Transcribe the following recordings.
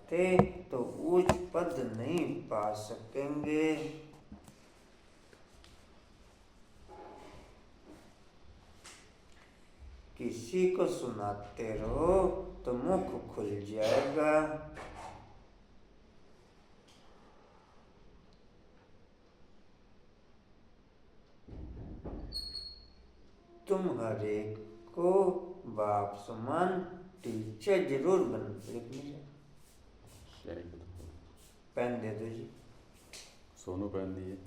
चलाते तो उच्च पद नहीं पा सकेंगे। किसी को सुनाते रहो तो मुख खुल जाएगा। तुम हर एक को बाप समान टीचर जरूर बनते। पेन दे दो जी। सोनू पेन दिए।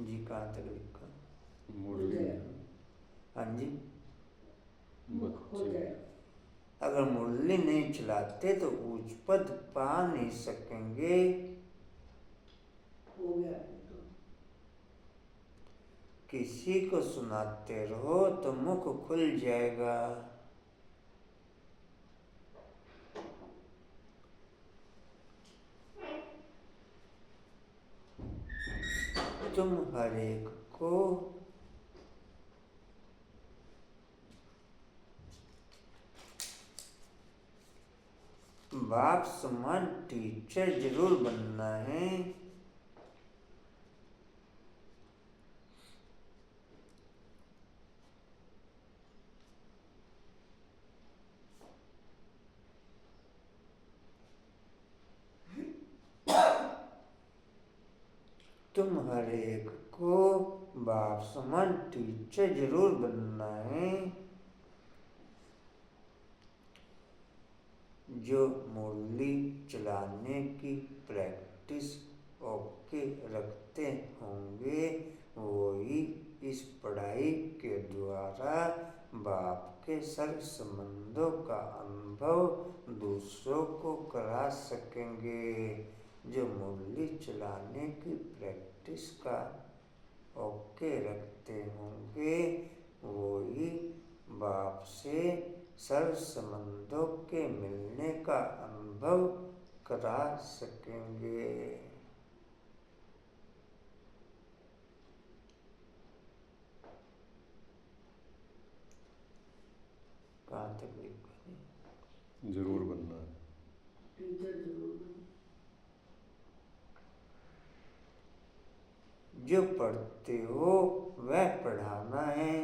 जी कहाँ तक लिखा? मुरली। हाँ जी। बच्चे। अगर मुरली नहीं चलाते तो उच्च पद पा नहीं सकेंगे। हो गया। किसी को सुनाते रहो तो मुख खुल जाएगा। तुम हर एक को बाप समान टीचर जरूर बनना है। तुम हर एक को बाप समान टीचर जरूर बनना है। जो मुरली चलाने की प्रैक्टिस ओके रखते होंगे वो ही इस पढ़ाई के द्वारा बाप के सर्व संबंधों का अनुभव दूसरों को करा सकेंगे। जो मुरली चलाने की प्रैक्टिस का ओके रखते होंगे वो ही बाप से सर्व संबंधों के मिलने का अनुभव करा सकेंगे। कहाँ तक लिखा? जरूर बनना है। टीचर जरूर बनना। जो पढ़ते हो वह पढ़ाना है।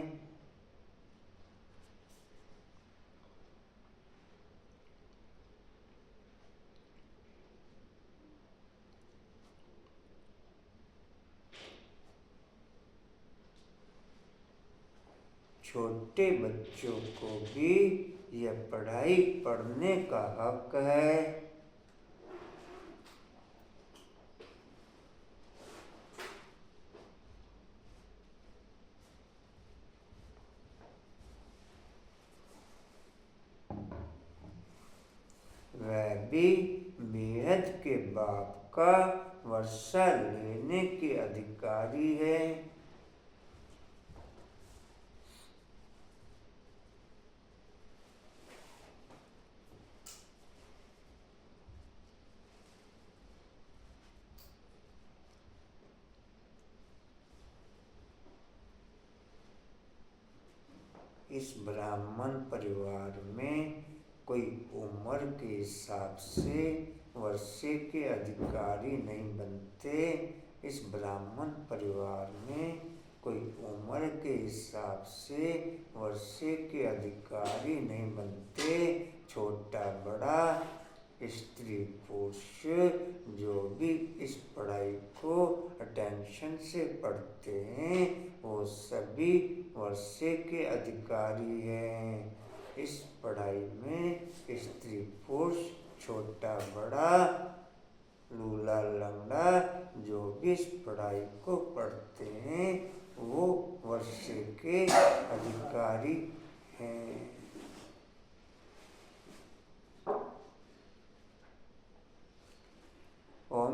छोटे बच्चों को भी यह पढ़ाई पढ़ने का हक है। वह भी बेहद के बाप का वर्षा लेने के अधिकारी है। इस ब्राह्मण परिवार में कोई उम्र के हिसाब से वर्षे के अधिकारी नहीं बनते। इस ब्राह्मण परिवार में कोई उम्र के हिसाब से वर्षे के अधिकारी नहीं बनते। छोटा बड़ा स्त्री पुरुष जो भी इस पढ़ाई को अटेंशन से पढ़ते हैं वो सभी वर्षे के अधिकारी हैं। इस पढ़ाई में स्त्री पुरुष छोटा बड़ा लूला लंगड़ा जो भी इस पढ़ाई को पढ़ते हैं वो वर्षे के अधिकारी हैं।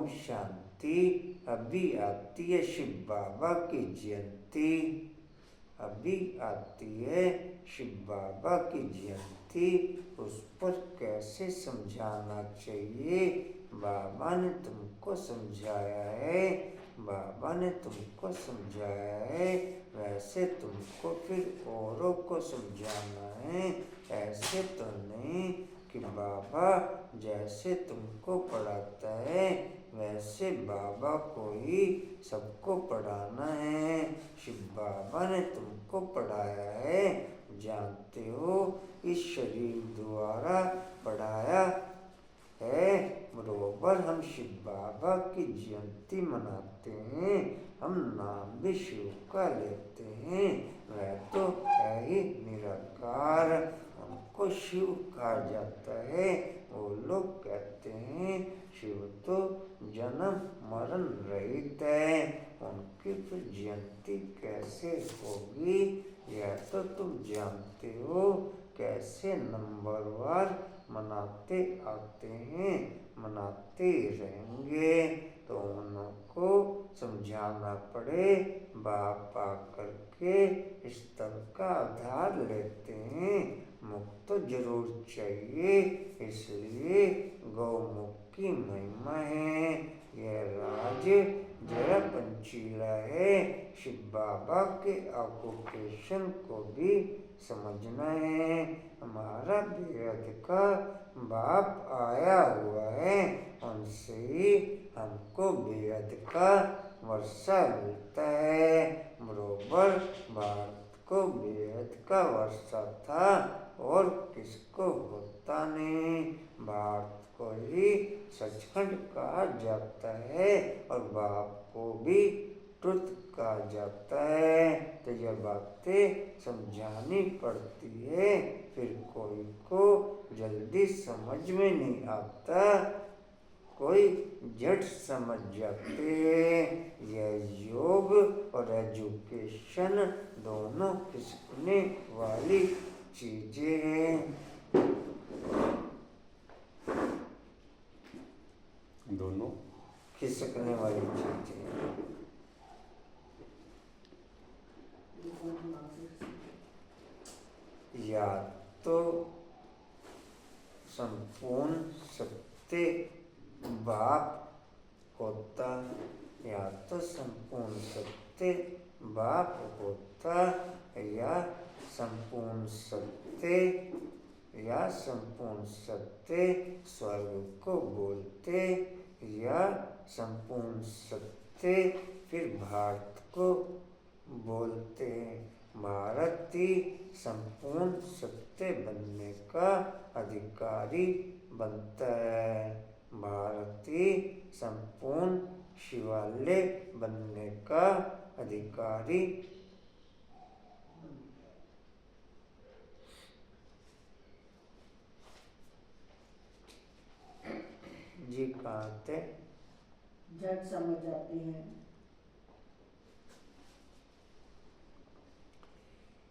ओम शांति। अभी आती है शिव बाबा की जयंती, अभी आती है शिव बाबा की जयंती। उस पर कैसे समझाना चाहिए? बाबा ने तुमको समझाया है, बाबा ने तुमको समझाया है, वैसे तुमको फिर औरों को समझाना है। ऐसे तो नहीं कि बाबा जैसे तुमको पढ़ाता है वैसे बाबा को ही सबको पढ़ाना है। शिव बाबा ने तुमको पढ़ाया है, जानते हो, इस शरीर द्वारा पढ़ाया है। बरोबर हम शिव बाबा की जयंती मनाते हैं, हम नाम भी शिव का लेते हैं। वह तो है ही निराकार, उनको शिव कहा जाता है। वो लोग कहते हैं शिव तो जन्म मरण रहित है, उनकी फिर जयंती कैसे होगी? यह तो तुम जानते हो, कैसे नंबरवार मनाते आते हैं, मनाते रहेंगे। तो उनको समझाना पड़े, बाप आकर के इस तरह का आधार लेते हैं। मुख तो जरूर चाहिए, इसलिए गौमुख की महिमा है। यह राज जरा पंचीला है। शिव बाबा के ऑक्युपेशन को भी समझना है। हमारा बेहद का बाप आया हुआ है, उनसे ही हमको बेहद का वर्षा मिलता है। बरोबर भारत को बेहद का वर्षा था और किसको होता नहीं। भारत को ही सचखंड कहा जाता है और बाप को भी ट्रुथ कहा जाता है। तो यह बातें समझानी पड़ती है, फिर कोई को जल्दी समझ में नहीं आता, कोई झट समझ जाते हैं। यह योग और एजुकेशन दोनों खिसकने वाली चीजें हैं। दोनों खिसकने वाली चीजें हैं। या तो संपूर्ण सत्य बाप होता, या तो संपूर्ण सत्य बाप होता, या संपूर्ण सत्य स्वर्ग को बोलते, या संपूर्ण सत्य फिर भारत को बोलते। भारत ही संपूर्ण सत्य बनने का अधिकारी बनता है। भारत ही संपूर्ण शिवालय बनने का अधिकारी जी कहते झट समझ जाते हैं।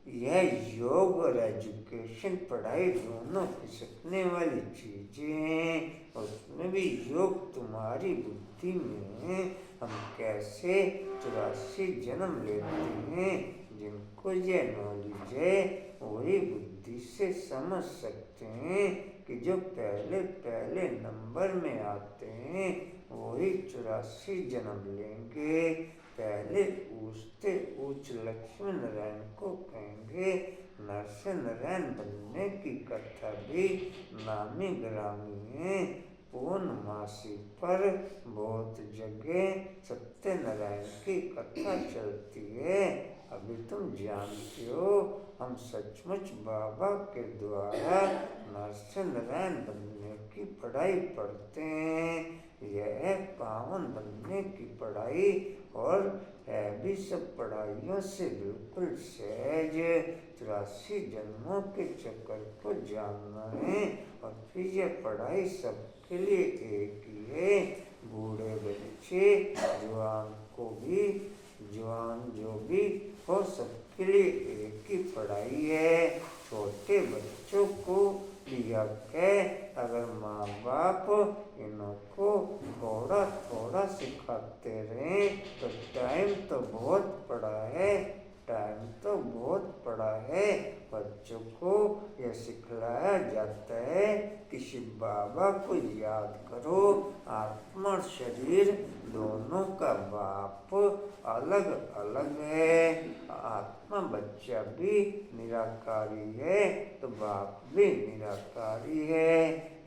यह योग और एजुकेशन पढ़ाई दोनों खिसकने वाली चीजें हैं। उसमें भी योग तुम्हारी बुद्धि में है। हम कैसे 84 जन्म लेते हैं, जिनको यह नॉलेज है वही बुद्धि से समझ सकते हैं कि जो पहले पहले नंबर में आते हैं वही 84 जन्म लेंगे। पहले पूछते उच्च लक्ष्मी नारायण को कहेंगे। नर से नारायण बनने की कथा भी नामी ग्रामी है। पूर्णमासी पर बहुत जगह सत्यनारायण की कथा चलती है। अभी तुम जानते हो, हम सचमुच बाबा के द्वारा नर से नारायण बनने की पढ़ाई पढ़ते हैं। यह पावन बनने की पढ़ाई और है भी सब पढ़ाइयों से बिल्कुल सहज। 84 जन्मों के चक्कर को जानना है और फिर यह पढ़ाई सबके लिए एक ही है। बूढ़े बच्चे जवान को भी, जवान जो भी हो, सबके लिए एक ही पढ़ाई है। छोटे बच्चों को लिया के अगर माँ बाप इनको थोड़ा थोड़ा सिखाते रहें तो टाइम तो बहुत पड़ा है, टाइम तो बहुत पड़ा है। बच्चों को यह सिखलाया जाता है कि शिव बाबा को याद करो, आत्मा और शरीर दोनों का बाप अलग अलग है। आत्मा बच्चा भी निराकारी है तो बाप भी निराकारी है।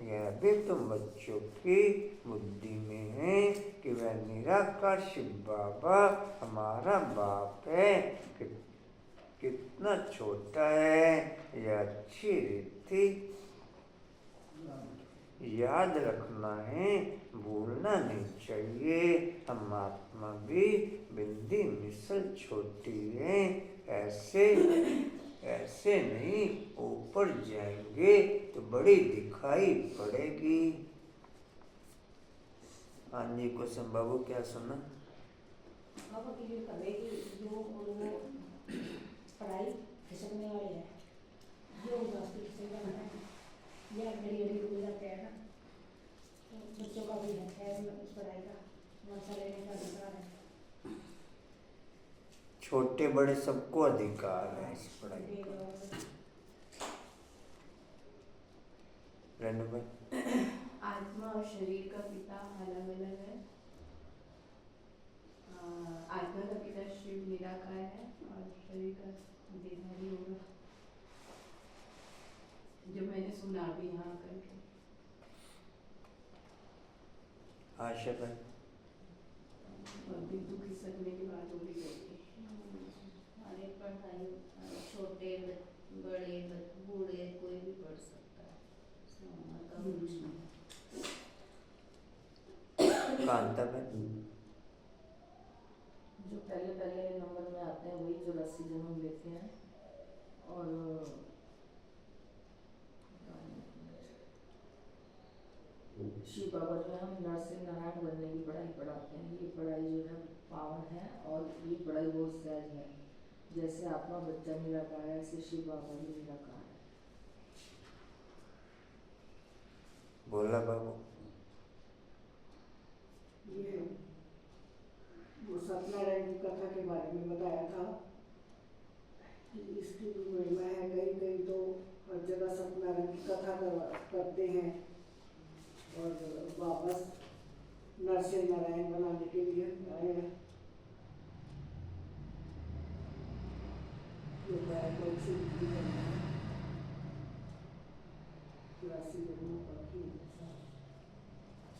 यह भी तुम बच्चों की बुद्धि में है कि वह निराकार शिव बाबा हमारा बाप है। कितना छोटा है, यह अच्छी रीति याद रखना है, भूलना नहीं चाहिए। हम आत्मा भी बिंदी मिसल छोटी है, ऐसे नहीं, ऊपर जाएंगे तो बड़ी दिखाई पड़ेगी। हाँ जी, क्वेश्चन बाबू क्या सुना? बाबा की जो करेगी जो वो पढ़ाई खिसकने वाली है, जो दोस्ती खिसकने वाला है, या घड़ी घड़ी रुक जाते हैं ना, तो बच्चों का भी है उस पढ़ाई का मजा लेने का अधिकार है। छोटे बड़े सबको अधिकार है इस पढ़ाई का। रेणु भाई, आत्मा और शरीर का पिता अलग अलग है। आत्मा का पिता शिव निराकार है और शरीर का देहधारी होगा, जो मैंने सुना भी यहाँ करके। आशा भाई, और बिंदु खिसकने की बात हो रही है। अरे पढ़ाई छोटे बड़े बूढ़े कोई भी पढ़ सकता है, उम्र का कुछ नहीं। कांता भाई, जो पहले पहले नंबर में आते हैं वही 84 जन्म लेते हैं और शिव बाबा जो है हम नरसिंह नारायण बनने की पढ़ाई पढ़ाते हैं। ये पढ़ाई जो है पावन है और ये पढ़ाई बहुत सहज है। जैसे आत्मा बच्चा निराकार है, ऐसे शिव बाबा भी निराकार है। बोला बाबू। ये वो सत्यनारायण की कथा के बारे में बताया था कि इसकी भी महिमा है। कहीं कहीं तो हर जगह सत्यनारायण की कथा करते हैं और वापस नरसिंह नारायण बनाने के लिए आए हैं।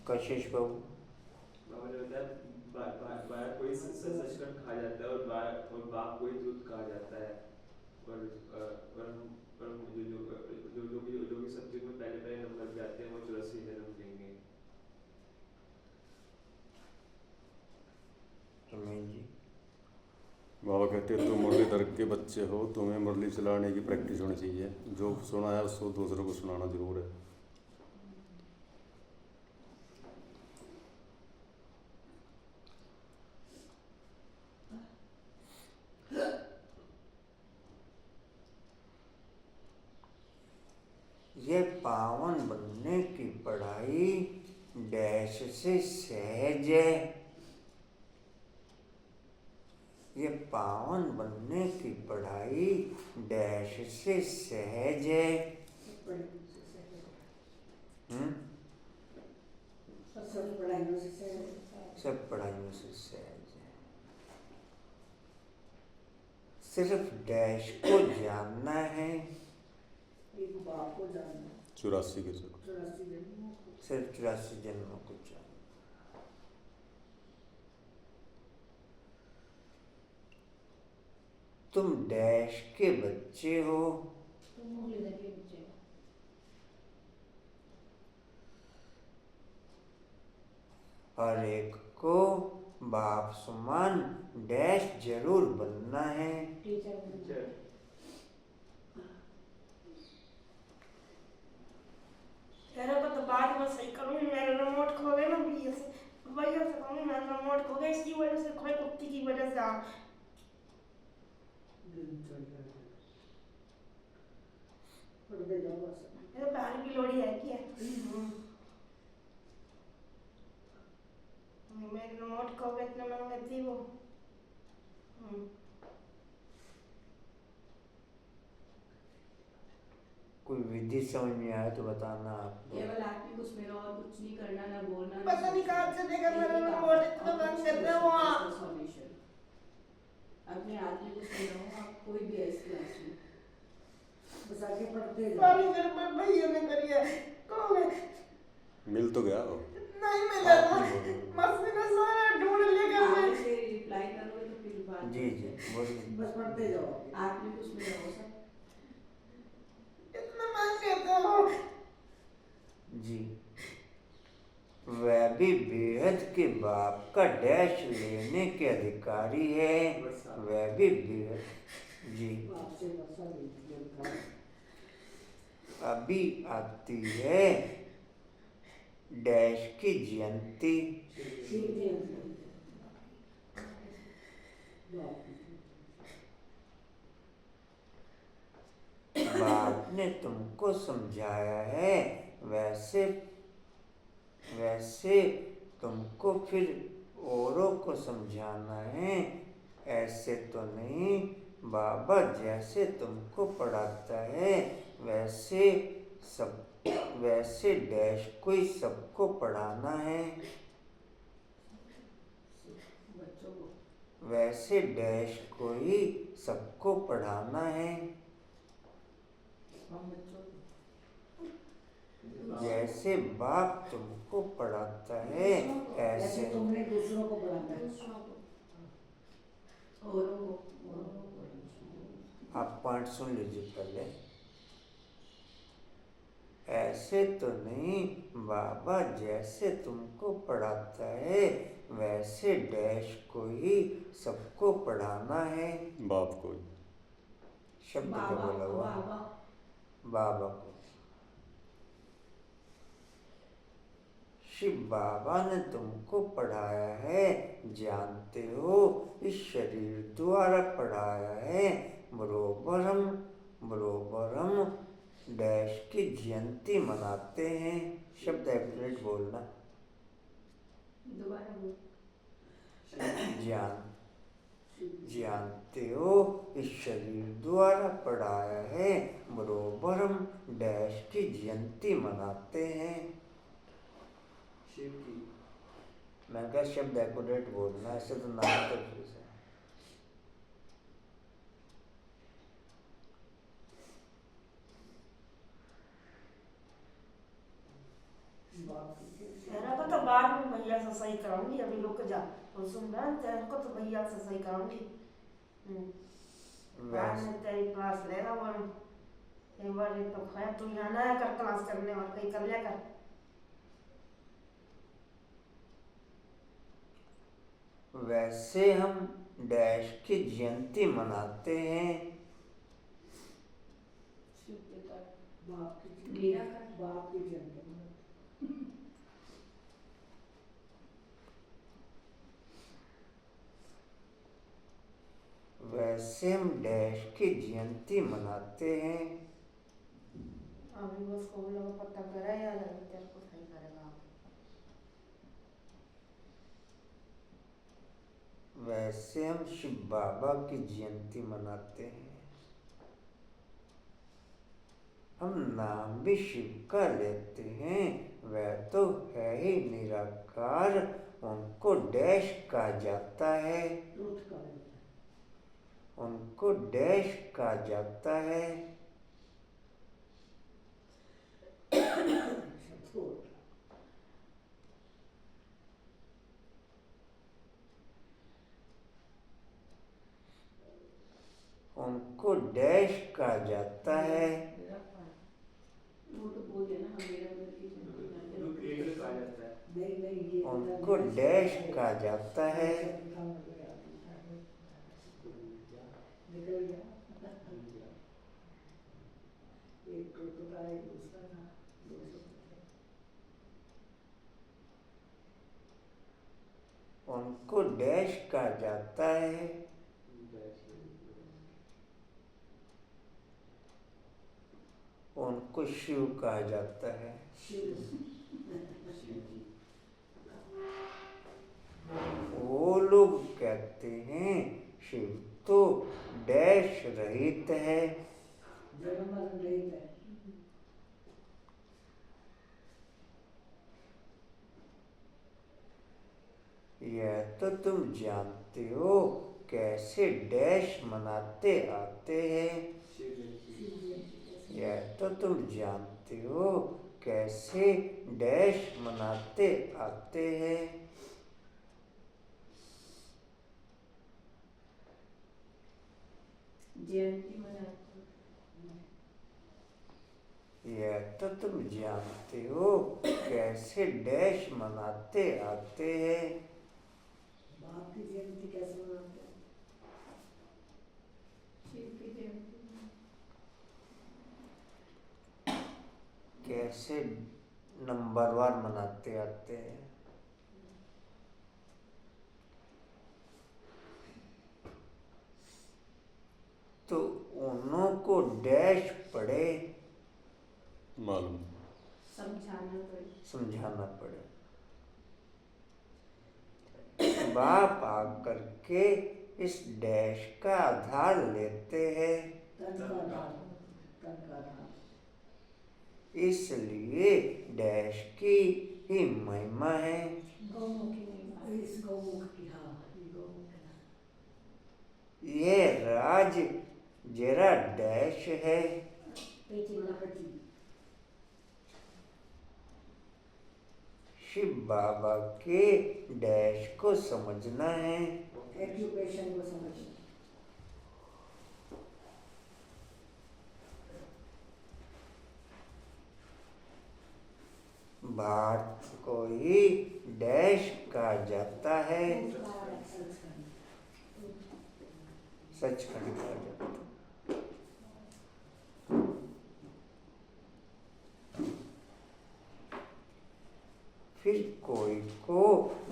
कशिश बाबू, बाया कोई सचखंड खा जाता है और बाप कोई दूध खा जाता है। और जो भी सब चीज में पहले पहले नंबर पे आते हैं वो 84 जन्म लेंगे। जी बाबा कहते हैं तुम मुरलीधर के बच्चे हो, तुम्हें मुरली चलाने की प्रैक्टिस होनी चाहिए। जो सुना है उसको दूसरों को सुनाना जरूर है। ये पावन बनने की पढ़ाई डैश से सहज है। ये पावन बनने की पढ़ाई डैश से सहज है। सब पढ़ाइयों से सहज है। सिर्फ डैश को जानना है, एक बाप को जानना, 84 के सब 84 जन्मों को। सिर्फ 84 जन्मों को जानना। तुम डैश के बच्चे हो, तुम मुरलीधर के बच्चे हो। हर एक को बाप समान डैश जरूर बनना है। टीचर तेरे को तो बाद में सही करूँगी। मेरा रिमोट खो गया ना भैया से कहूँगी मेरा रिमोट खो गया, इसकी वजह से खोए कुत्ती की वजह से। पढ़ देगा बस। मेरे प्यार की लोड़ी है क्या मेरे रिमोट खो गए इतने महंगे थी वो कोई विधि समझ में आए तो बताना आप लोग। केवल आत्मिक उसमें रहो और कुछ नहीं करना, ना बोलना, ना पता नहीं कहाँ से देखा मेरा रिमोट इतना बंद कर रहा है वहाँ। सॉल्यूशन अपने आत्मिक उसमें रहो, आप कोई भी है इस क्लास में बस आगे पढ़ते जाओ। सारी मेरे पर भैया ने करी है कौन है मिल तो गया हो। नहीं मिला था मस्ती में सारा ढूंढ लिया आगे मैं से रिप्लाई करोगे तो फिर बात जी जी बोलिए। बस पढ़ते जाओ। आत्मिक उसमें रहो सब। इतना महंगे थे वो जी वह भी बेहद के बाप का डैश लेने के अधिकारी है। वह भी बेहद जी आपसे वर्षा मिलती है। अभी आती है डैश की जयंती। ठीक है। बाप ने तुमको समझाया है वैसे वैसे तुमको फिर औरों को समझाना है। ऐसे तो नहीं बाबा जैसे तुमको पढ़ाता है वैसे डैश कोई सबको पढ़ाना है। बच्चों को वैसे डैश को ही सबको पढ़ाना है। हम बच्चों को जैसे बाप तुमको पढ़ाता है ऐसे ऐसे तुमने दूसरों को पढ़ाना है। दूसरों को औरों को आप पॉइंट सुन लीजिए पहले। ऐसे तो नहीं बाबा जैसे तुमको पढ़ाता है वैसे डैश को ही सबको पढ़ाना है। बाप को शब्द क्या बाबा बोला हुआ बाबा बाबा को। शिव बाबा ने तुमको पढ़ाया है जानते हो इस शरीर द्वारा पढ़ाया है। बरोबर हम डैश की जयंती मनाते हैं। शब्द एक्यूरेट बोलना। दोबारा बोल। जानते हो इस शरीर द्वारा पढ़ाया है बरोबर हम डैश की जयंती मनाते हैं। शिव की मैं क्या शब्द एक्यूरेट बोलना ऐसे तो नाम तो फिर से तेरा को तो बाद में भैया से सही कराऊंगी अभी रुक जा और सुन रहा है तेरे को तो भैया से सही कराऊंगी बाद में तेरी क्लास लेगा वो एक बार एक तो खैर तू यहाँ ना कर क्लास करने और कहीं कर लिया कर। वैसे हम डैश की जयंती मनाते हैं। शिव पिता बाप की निराकार बाप की जन्म वैसे हम डैश की जयंती मनाते हैं। अभी बस को लोग पता करा यार अभी तेरे को सही करेगा। वैसे हम शिव बाबा की जयंती मनाते हैं। हम नाम भी शिव का लेते हैं। वह तो है ही निराकार उनको डैश कहा जाता है। रूठ का उनको डैश कहा जाता है। उनको डैश कहा जाता है। वो तो बोल देना हम मेरा घर की जयंती करते जो क्रिएटर कहा जाता है। नहीं ये उनको डैश कहा जाता है। निकल गया एक टुकड़ा एक दूसरा था 200 उनको डैश कहा जाता है। उनको को शिव कहा जाता है। शिव शिव जी। वो लोग कहते हैं शिव तो डैश रहित है। जन्म मरण रहित है। यह तो तुम जानते हो कैसे डैश मनाते आते हैं। शिव जयंती। यह तो तुम जानते हो कैसे डैश मनाते आते हैं। जयंती मनाते यह तो तुम जानते हो कैसे डैश मनाते आते हैं। बाप की जयंती कैसे मनाते हैं? शिव की जयंती कैसे नंबरवार मनाते आते हैं। तो उन्हों को डैश पड़े मालूम समझाना पड़े। समझाना पड़े। बाप आकर के इस डैश का आधार लेते हैं। तन का आधार, तन का आधार। इसलिए डैश की ही महिमा है। गौमुखी महिमा। इस गौमुख की, हाँ, ये गौमुख है। यह राज जरा डैश है। पेचीदा। शिव बाबा के डैश को समझना है। एक्यूपेशन को समझना। भारत को ही डैश कहा जाता है। सचखंड कहा जाता है। फिर कोई को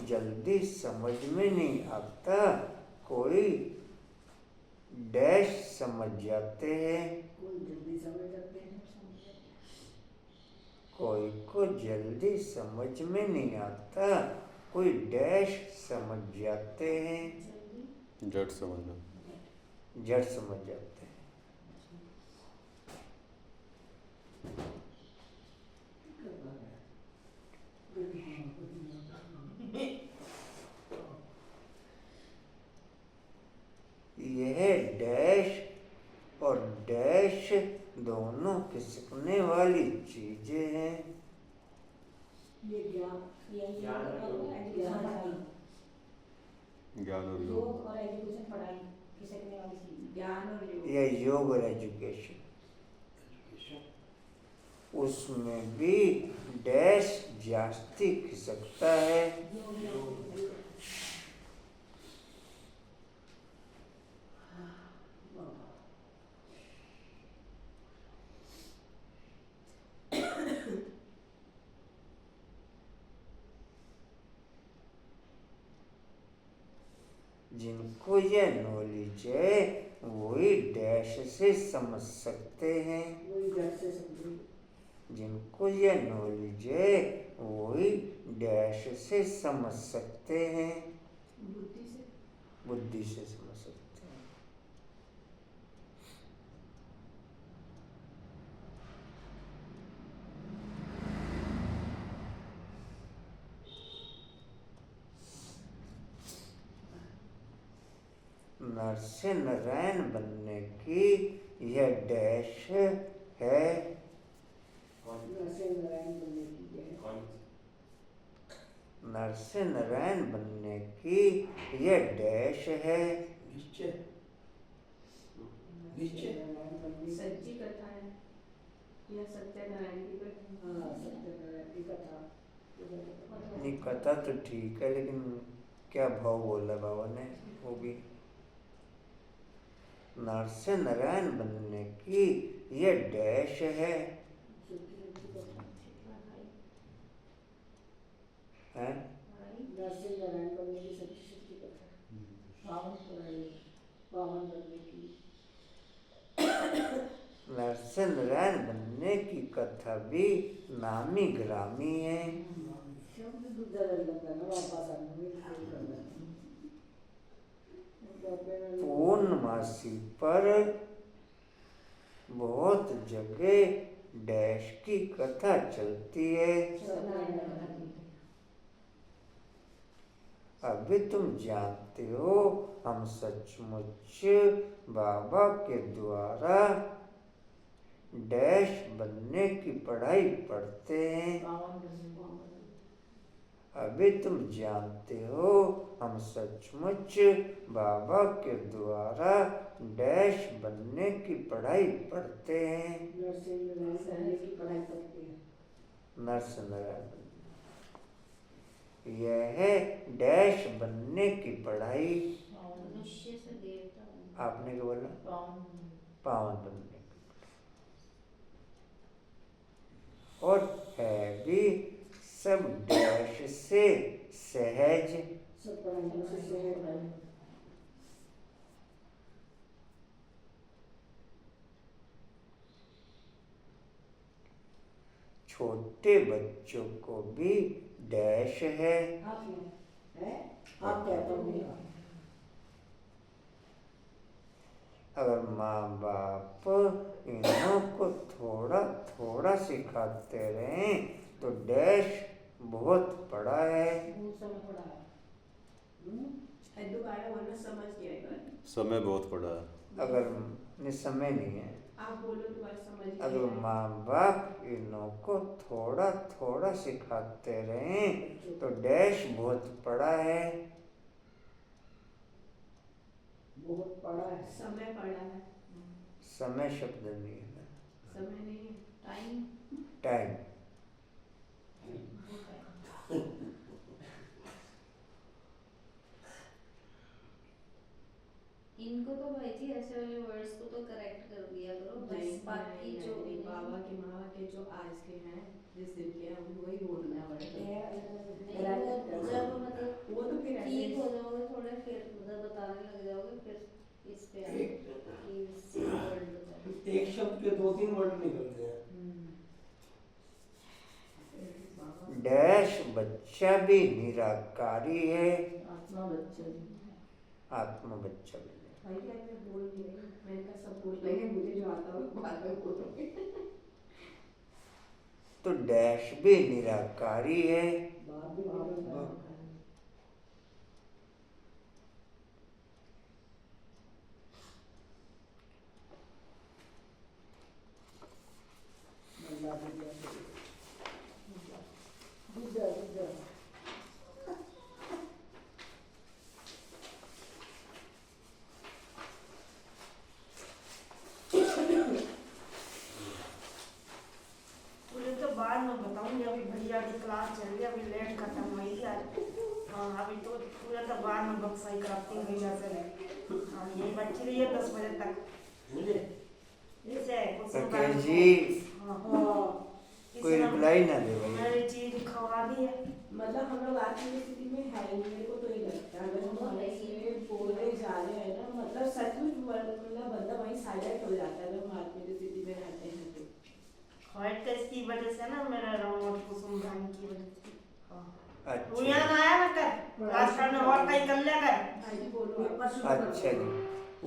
जल्दी समझ में नहीं आता, कोई डैश समझ जाते हैं। कोई जल्दी समझ जाते हैं। कोई को जल्दी समझ में नहीं आता, कोई डैश समझ जाते हैं। जट समझना। जड़ समझ जाते हैं। यह डैश और डैश दोनों खिसकने वाली चीजें हैं। ये ज्ञान, ज्ञान ज्ञान और योग। योग और एजुकेशन पढ़ाई खिसकने वाली चीज। ज्ञान और योग। यह योग और एजुकेशन, उसमें भी डैश जास्ती खिसकता है। जिनको यह नॉलेज है वही डैश से समझ सकते हैं। वही जड़ से समझे। जिनको यह नॉलेज है वही डैश से समझ सकते हैं। बुद्धि से। बुद्धि से समझ सकते हैं। नर से नारायण बनने की यह डैश है। नर से नारायण बनने की है। नर से नारायण बनने की यह डैश है। निश्चय। नारायण बनने की। सच्ची कथा है या सत्यनारायण की कथा। हाँ, सत्यनारायण की कथा। नहीं, कथा तो ठीक है लेकिन क्या भाव बोला बाबा ने वो भी। नर से नारायण बनने की यह डैश है। हैं? नर से नारायण बनने की सच्ची सच्ची कथा। पावन बनने की। नर से नारायण बनने की कथा भी नामी ग्रामी है। शब्द दूसरा लगता ना वापस आने में कोई करना पूर्णमासी पर बहुत जगह डैश की कथा चलती है। अभी तुम जानते हो हम सचमुच बाबा के द्वारा डैश बनने की पढ़ाई पढ़ते हैं। अभी तुम जानते हो हम सचमुच बाबा के द्वारा डैश बनने की पढ़ाई पढ़ते हैं। नर्सिंग की पढ़ाई करती है। नर्स नारायण यह है डैश बनने की पढ़ाई। मनुष्य से देवता आपने क्या बोला? पावन बनने की। और है भी सब डैश से सहज। सब पढ़ाई से सहज है। छोटे बच्चों को भी डैश है। आप कहते हो अगर माँ बाप इन्हों को थोड़ा थोड़ा सिखाते रहें तो डैश बहुत पड़ा है। समय बहुत पड़ा है। अगर समय नहीं है, आप बोलो दोबारा समझ अगर माँ बाप इन्हों को थोड़ा थोड़ा सिखाते रहें तो डैश बहुत पड़ा है। बहुत पड़ा है। समय पड़ा है। समय शब्द नहीं है ना, समय नहीं है, टाइम। टाइम। इनको तो भाई जी ऐसे वाले वर्ड्स को तो करेक्ट कर दिया करो, बस बाकी जो बाबा के माँ के जो आज के हैं जिस दिन के हैं वही बोलना पड़ेगा। जब मतलब वो तो फिर ठीक हो जाओगे थोड़े फिर मतलब बताने लग जाओगे फिर इस पे आए कि सेम वर्ड बताओ। एक शब्द के 2-3 वर्ड निकलते हैं। डैश बच्चा भी निराकारी है। आत्मा बच्चा आत्मा बच्चा भी भाई मैं बोल नहीं रही, मैंने कहा सब बोल लेंगे, मुझे जो आता है बाद में बोलोगे। तो डैश भी निराकारी है। बात भी निकलता है। मुझे तो बाद में बताऊंगी, अभी भैया की क्लास चल रही है, अभी लेट खत्म हुई थी आज। हाँ अभी तो पूरा तो बाद में बक्साई कराती हूँ भैया से। हाँ यही बच्ची रही है 10 बजे तक। मुझे इसे राकेश जी कोई रिप्लाई ना दे भाई। मेरी चीज खवा दी है। मतलब हम लोग आज की स्थिति में है ही, मेरे को तो ये लगता है अगर हम ऐसे बोलने जा रहे हैं ना, मतलब सचमुच मतलब बंदा वहीं साइलेंट हो जाता है अगर हम आत्मिक स्थिति में रहते हैं तो। हॉट इसकी वजह से ना मेरा रिमोट कुसुम भाई की वजह से। अच्छा तू यहाँ आया ना कर, क्लास करने और कहीं कर लिया कर। भाई जी बोलो। अच्छा जी,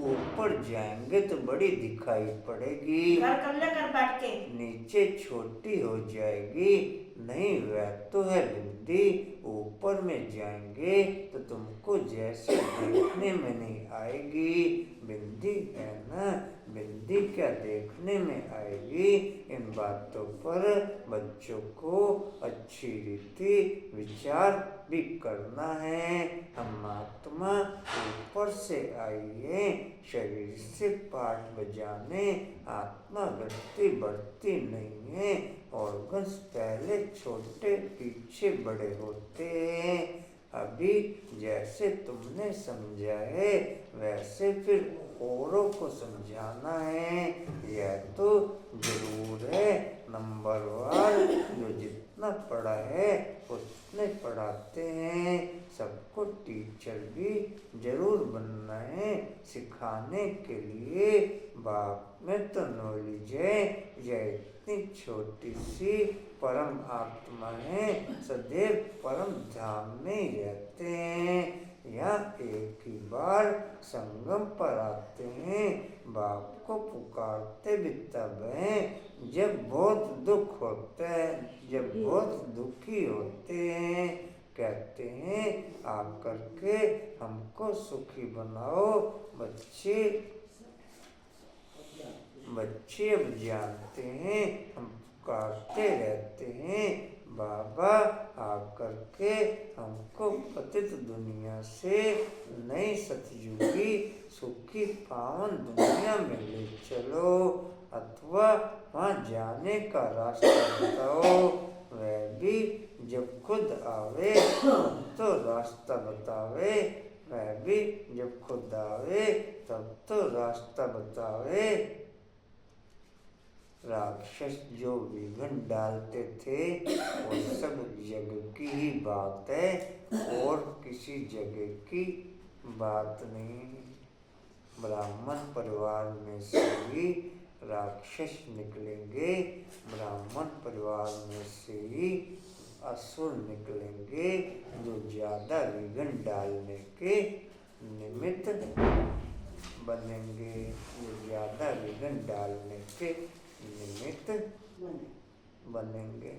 ऊपर जाएंगे तो बड़ी दिखाई पड़ेगी, घर कर लिया कर बैठ के। नीचे छोटी हो जाएगी। नहीं वह तो है बिंदी, ऊपर में जाएंगे तो तुमको जैसे देखने में नहीं आएगी। बिंदी है ना, बिंदी क्या देखने में आएगी। इन बातों पर बच्चों को अच्छी रीति विचार भी करना है। हम आत्मा ऊपर से आई है, शरीर से पाठ बजाने। आत्मा घटती बढ़ती नहीं है, ऑर्गन्स पहले छोटे पीछे बड़े होते हैं। अभी जैसे तुमने समझा है वैसे फिर औरों को समझाना है। यह तो जरूर है नंबरवार जो जितना जितना पढ़ा है उतने पढ़ाते हैं। सबको टीचर भी जरूर बनना है सिखाने के लिए। बाप में तो नॉलेज है, यह इतनी छोटी सी परम आत्मा है, सदैव परम धाम में ही रहते हैं। यहाँ एक ही बार संगम पर आते हैं। बाप को पुकारते भी तब हैं जब बहुत दुख होता है, जब बहुत दुखी होते हैं। कहते हैं आकर के हमको सुखी बनाओ। बच्चे अब जानते हैं हम पुकारते रहते हैं, बाबा आकर के हमको पतित दुनिया से नई सतयुगी सुखी पावन दुनिया में ले चलो, अथवा वहाँ जाने का रास्ता बताओ। वह भी जब खुद आवे तब तो रास्ता बतावे, वह भी जब खुद आवे तब तो रास्ता बतावे। राक्षस जो विघ्न डालते थे वो सब जग की ही बात है और किसी जगह की बात नहीं। ब्राह्मण परिवार में से ही राक्षस निकलेंगे, ब्राह्मण परिवार में से ही असुर निकलेंगे जो ज्यादा विघ्न डालने के निमित्त बनेंगे, जो ज्यादा विघ्न डालने के निमित्त बनेंगे।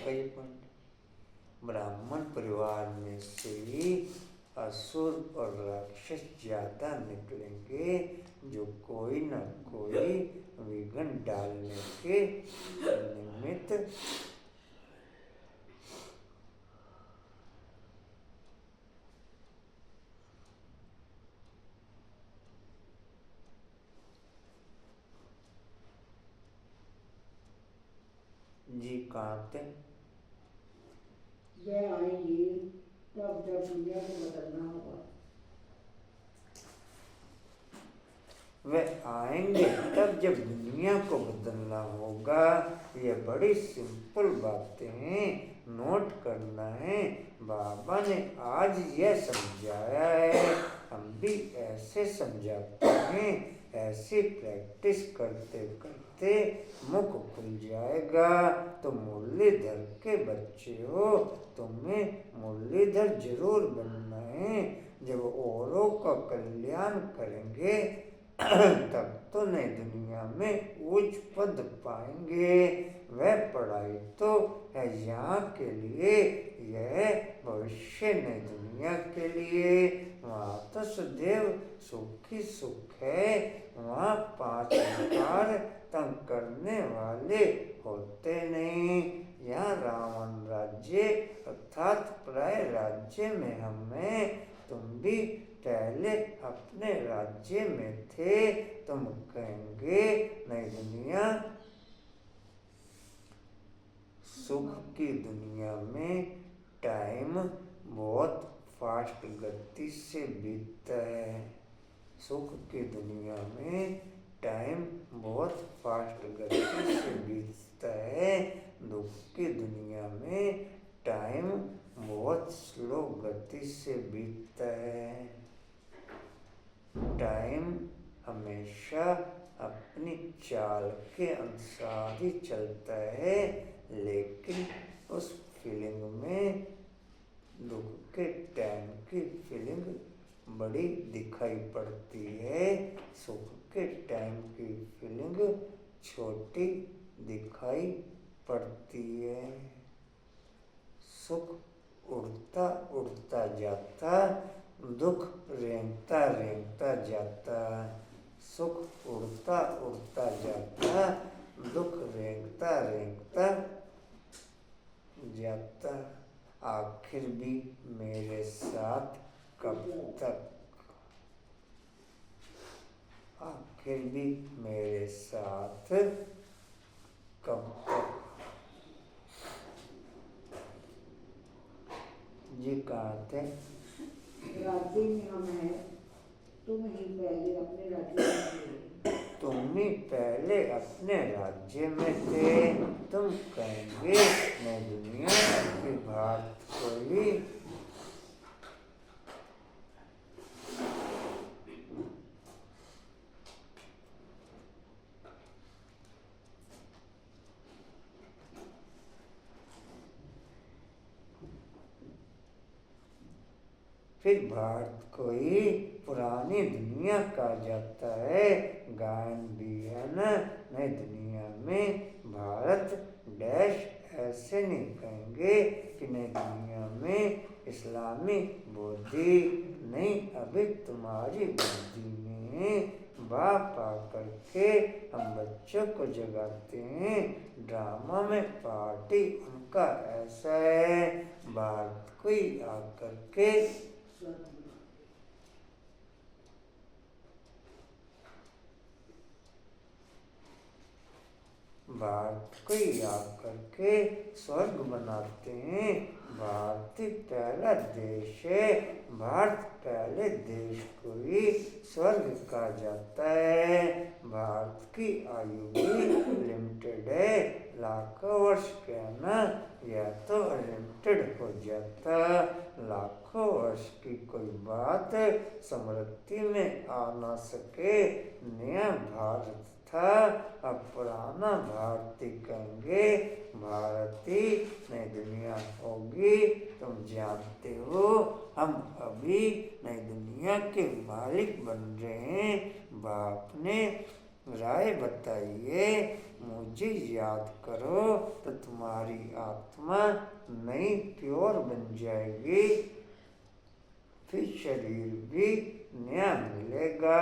कई पॉइंट ब्राह्मण परिवार में से ही असुर और राक्षस ज्यादा निकलेंगे जो कोई न कोई विघ्न डालने के निमित्त जी कहते वह आएंगे तब जब दुनिया को बदलना होगा। वह आएंगे तब जब दुनिया को बदलना होगा। ये बड़ी सिंपल बातें हैं, नोट करना है। बाबा ने आज यह समझाया है, हम भी ऐसे समझाते हैं। ऐसी प्रैक्टिस करते करते मुख खुल जाएगा। तो मुरलीधर के बच्चे हो, तुम्हें मुरलीधर जरूर बनना है। जब औरों का कल्याण करेंगे तब तो नई दुनिया में उच्च पद पाएंगे। वह पढ़ाई तो है यहाँ के लिए, यह भविष्य नई दुनिया के लिए। वहाँ तो सदैव सुखी सुख है। वहाँ 5 विकार तंग करने वाले होते नहीं। यहाँ रावण राज्य अर्थात प्राय राज्य में हमें, तुम भी पहले अपने राज्य में थे। तुम कहेंगे नई दुनिया सुख की दुनिया में टाइम बहुत फास्ट गति से बीतता है। सुख की दुनिया में टाइम बहुत फास्ट गति से बीतता है। दुख की दुनिया में टाइम बहुत स्लो गति से बीतता है। टाइम हमेशा अपनी चाल के अनुसार ही चलता है, लेकिन उस फीलिंग में दुख के टाइम की फीलिंग बड़ी दिखाई पड़ती है, सुख के टाइम की फीलिंग छोटी दिखाई पड़ती है। सुख उड़ता उड़ता जाता, दुख रेंगता रेंगता जाता। सुख उड़ता उड़ता जाता, दुख रेंगता रेंगता जाता। आखिर भी मेरे साथ कब तक, आखिर भी मेरे साथ कब तक। जी कहाँ थे? पहले अपने राज्य में थे, तुम कहेंगे नई दुनिया के भारत को ही। फिर भारत को ही पुरानी दुनिया कहा जाता है। गायन भी है न, नई दुनिया में भारत डैश ऐसे नहीं कहेंगे कि नई दुनिया में इस्लामी बुद्धि नहीं, अभी तुम्हारी बुद्धि में बाप आकर के हम बच्चों को जगाते हैं। ड्रामा में पार्टी उनका ऐसा है, भारत को ही आकर के भारत को याद करके स्वर्ग बनाते हैं। भारत ही पहला देश है, भारत पहले देश को ही स्वर्ग कहा जाता है। भारत की आयु भी लिमिटेड है, लाखों वर्ष कहना यह तो अनलिमिटेड हो जाता। लाखों वर्ष की कोई बात स्मृति में आ ना सके। नया भारत था, अब पुराना भारती कहेंगे, भारती नई दुनिया होगी। तुम जानते हो हम अभी नई दुनिया के मालिक बन रहे हैं। बाप ने राय बताइए, मुझे याद करो तो तुम्हारी आत्मा नई प्योर बन जाएगी, फिर शरीर भी नया मिलेगा।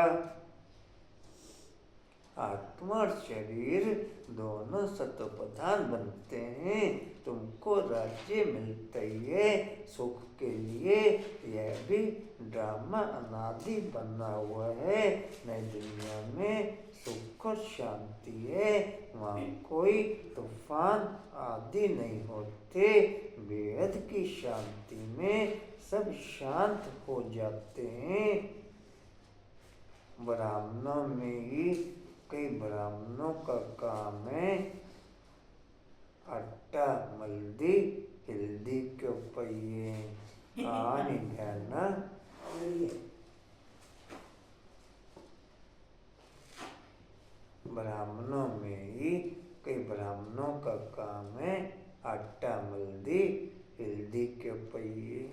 आत्मा और शरीर दोनों सतोप्रधान बनते हैं। तुमको राज्य मिलता ही है सुख के लिए, यह भी ड्रामा अनादि बना हुआ है। नई दुनिया में सुख और शांति है, वहाँ कोई तूफान आदि नहीं होते। बेहद की शांति में सब शांत हो जाते हैं। ब्राह्मणों में ही कई ब्राह्मणों का काम है आटा मल्दी हिल्दी के पहिए आनी बहना। ब्राह्मणों में ही कई ब्राह्मणों का काम है आटा मल्दी हिल्दी के पहिए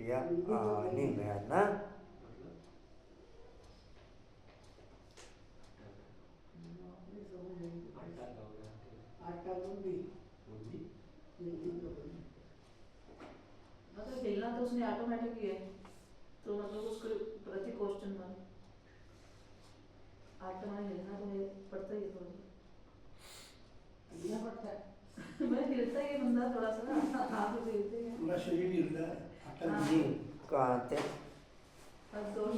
या आनी बहना। मतलब हिलना तो उसने ऑटोमेटिक ही है, तो मतलब उसके प्रति क्वेश्चन मार्क ऑटोमेटिक हिलना तो ये पड़ता ही है, थोड़ा हिलना पड़ता है। मैं हिलता ही बंदा थोड़ा सा ना, आप तो हिलते हैं, पूरा शरीर हिलता है। जी कहाँ थे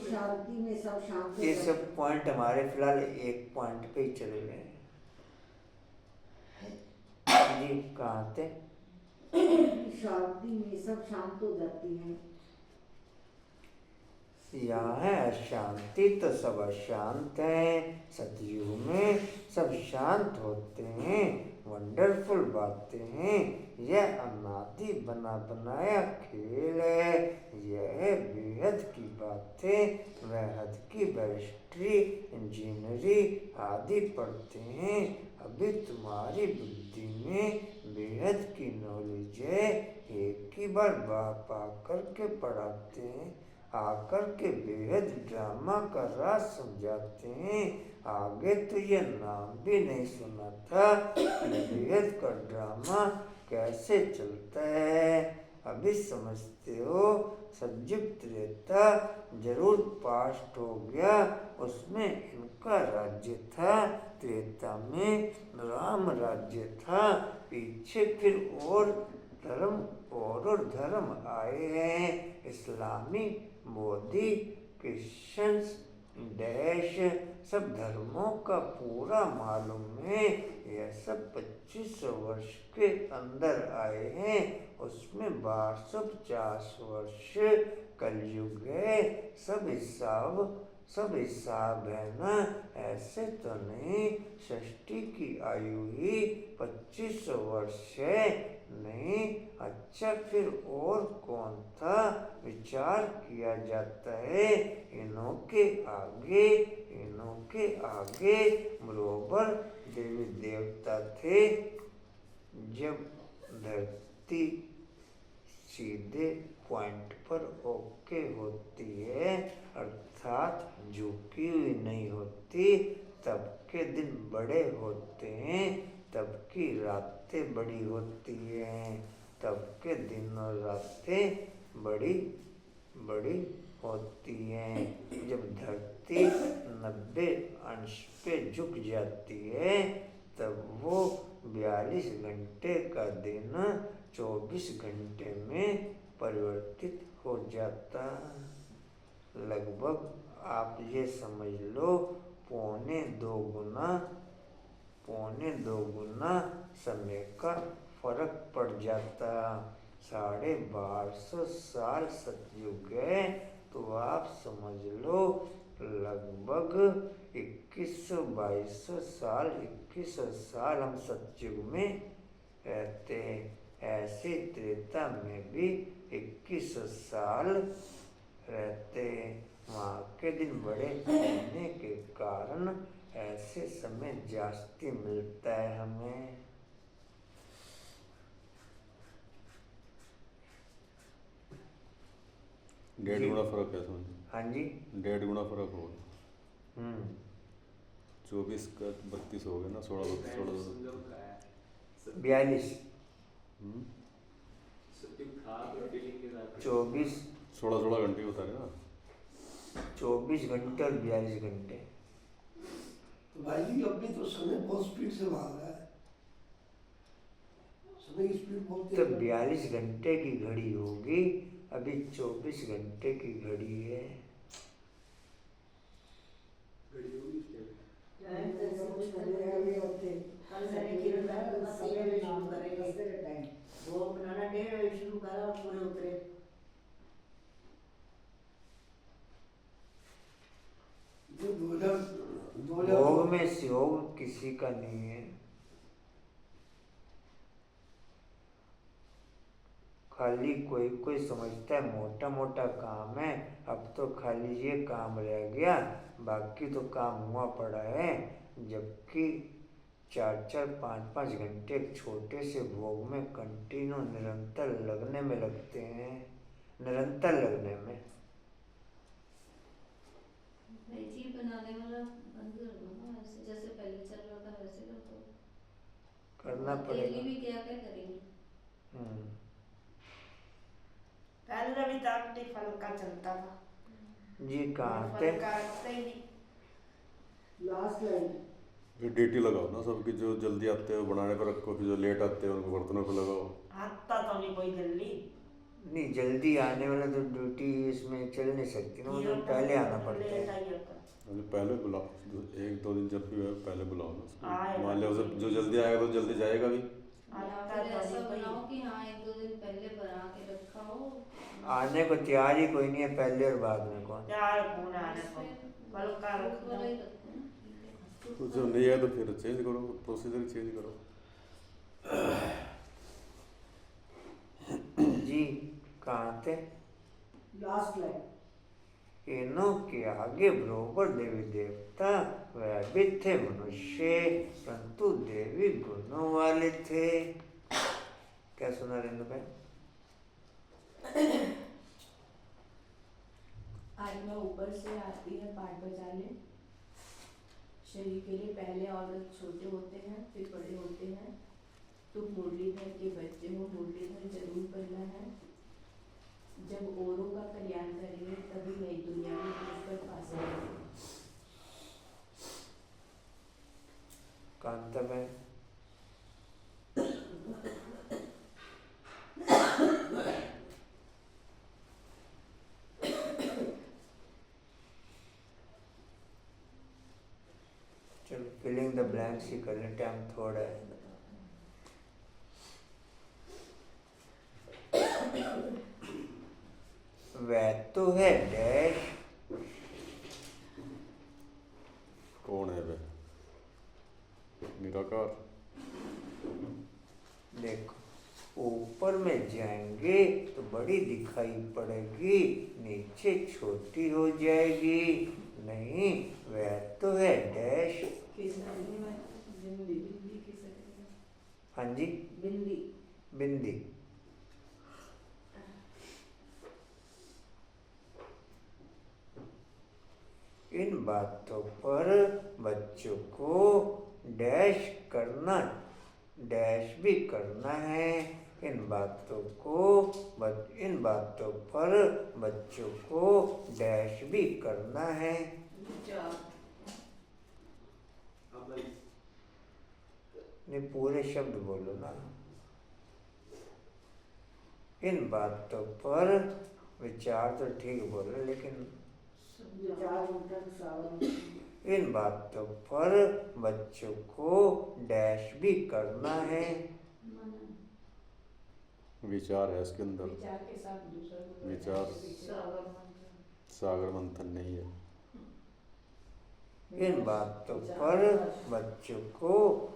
शांति में सब शांत हो ये जाते सब पॉइंट हमारे फिलहाल एक पॉइंट पे ही चले गए। जी कहाँ थे? शांति में सब शांत हो जाती हैं। यहाँ है अशांति तो सब अशांत हैं। सतयुग में सब शांत होते हैं। वंडरफुल बातें हैं। यह अनादि बना बनाया खेल है। यह बेहद की बातें वह हद की बैरिस्ट्री इंजीनियरी आदि पढ़ते हैं। अभी तुम्हारी बुद्धि में बेहद की नॉलेज है। एक ही बार बाप आकर के पढ़ाते हैं, आकर के बेहद ड्रामा का राज समझाते हैं। आगे तो यह नाम भी नहीं सुना था बेहद का ड्रामा कैसे चलता है। अभी समझते हो सतयुग त्रेता जरूर पास्ट हो गया, उसमें इनका राज्य था। त्रेता में राम राज्य था। पीछे फिर और धर्म आए हैं। इस्लामी बौद्धि क्रिश्चियंस डैश सब धर्मों का पूरा मालूम है। यह सब 2500 वर्ष के अंदर आए हैं। उसमें 1250 वर्ष कलयुग है, सब हिसाब है ना, ऐसे तो नहीं। षष्ठी की आयु ही 25 वर्ष है, नहीं। अच्छा फिर और कौन था, विचार किया जाता है। इन्हों के आगे बरोबर देवी देवता थे। जब धरती सीधे पॉइंट पर ओके होती है, अर्थात झुकी हुई नहीं होती, तब के दिन बड़े होते हैं, तब की रातें बड़ी होती हैं, तब के दिन और रातें बड़ी होती हैं। जब धरती 90 अंश पे झुक जाती है, तब वो 42 घंटे का दिन 24 घंटे में परिवर्तित हो जाता। लगभग आप ये समझ लो, पौने दो गुना समय का फर्क पड़ जाता। 1250 साल सतयुग है, तो आप समझ लो लगभग 2100-2200 साल हम सतयुग में रहते हैं। ऐसे त्रेता में भी 2100 साल रहते हैं। वहाँ के दिन बड़े होने के कारण ऐसे समय जास्ती मिलता है हमें। 1.5 गुना फर्क है समझ। हाँ जी, 1.5 गुना फर्क होगा। 24 का 32 हो गया ना, 16 42 24 16 घंटे होता है ना। 24 घंटे और 42 घंटे। तो भाई जी अपनी तो समय बहुत स्पीड से भाग रहा है, समय की स्पीड बहुत तो तेज है। 42 घंटे की घड़ी होगी, अभी 24 घंटे की घड़ी है। वो बनाना 1:30 बजे शुरू करा और पूरे उतरे। जो 2000 भोग में योग किसी का नहीं है, खाली कोई समझता है मोटा मोटा काम है। अब तो खाली ये काम रह गया, बाकी तो काम हुआ पड़ा है। जबकि 4-4, 5-5 घंटे छोटे से भोग में कंटिन्यू निरंतर लगने में लगते हैं, निरंतर लगने में। जी बनाने वाला बंद कर दो ना, ऐसे जैसे पहले चल रहा था वैसे कर दो। करना अकेली पड़ेगा। भी क्या करेंगे। पहले भी ताकती फल का चलता था जी कहाँ फल थे? का रखते ही नहीं। लास्ट लाइन फिर ड्यूटी लगाओ ना सबकी, जो जल्दी आते हैं बनाने पर रखो, फिर जो लेट आते हैं उनको बर्तनों पर लगाओ। आता तो नहीं कोई जल्दी। नहीं, जल्दी आने वाला तो ड्यूटी इसमें चल नहीं सकती ना, मतलब पहले आना पड़ता लेट है। आई होता। अभी पहले बुलाओ, 1-2 दिन जब भी है पहले बुलाओ ना उसको। आएगा। मान लिया जो जल्दी आएगा तो जल्दी जाएगा भी। या फिर ऐसा बनाओ कि हाँ 1-2 दिन पहले बना के रखा हो। आने को तैयार ही कोई नहीं है, पहले और बाद में कौन। यार कौन आने को फल का रख फ्रूट दो। वाला ही रखो ना, ठीक है। तो जब नहीं है तो फिर चेंज करो, प्रोसीजर चेंज करो। जी कहाँ थे? लास्ट लाइन इनों के आगे बरोबर देवी देवता वह भी थे मनुष्य, परंतु देवी गुणों वाले थे। क्या सुना रेणु भाई? आज मैं ऊपर से आती है पाठ बजाने। शरीर के लिए पहले औरत छोटे होते हैं फिर बड़े होते हैं। तो मुरलीधर के बच्चे हो, मुरलीधर जरूर बनना है। जब औरों का कल्याण करेंगे तभी नई दुनिया में पुष्कर पा सकेंगे। कांता में चलो फिलिंग द ब्लैंक्स ही कर लें, टाइम थोड़ा है। वह तो है डैश। कौन है वह? निराकार। देखो ऊपर में जाएंगे तो बड़ी दिखाई पड़ेगी, नीचे छोटी हो जाएगी। नहीं, वह तो है डैश। हाँ जी, बिंदी। बिंदी। इन बातों पर बच्चों को डैश करना, डैश भी करना है। इन बातों पर बच्चों को डैश भी करना है। नहीं, पूरे शब्द बोलो ना। इन बातों पर विचार तो ठीक बोलो, लेकिन इन बातों पर बच्चों को डैश भी करना है। विचार है इसके अंदर। विचार के साथ दूसरा को विचार सागर मंथन नहीं है। इन बातों पर बच्चों को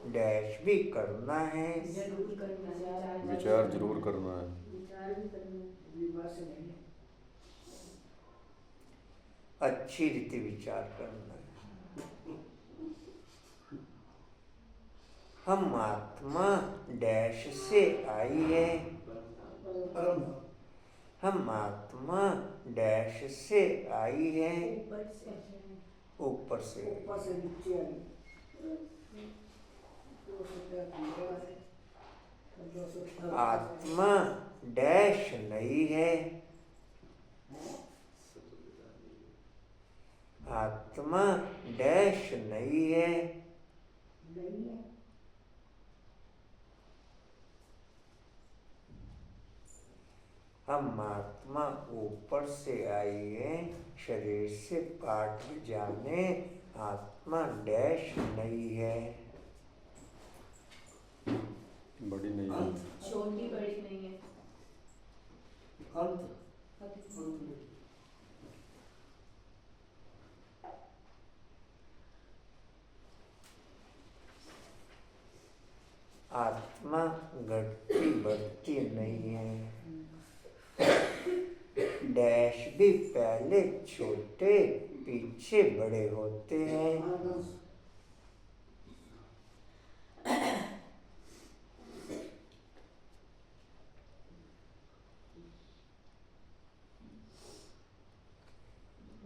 डैश भी करना है। जरूर करना है। विचार जरूर करना है। विचार भी करना, विमर्श नहीं है। अच्छी रीति विचार करना है। हम आत्मा डैश से आई है। हम आत्मा डैश से आई है। ऊपर से नीचे आई। आत्मा डैश नहीं है। आत्मा डैश नहीं है। नहीं है। हम आत्मा ऊपर से आई है, शरीर से पाठ जाने। आत्मा डैश नहीं है। बड़ी नहीं है। छोटी बड़ी नहीं है। अंत आत्मा घटती बढ़ती नहीं है। डैश भी पहले छोटे पीछे बड़े होते हैं।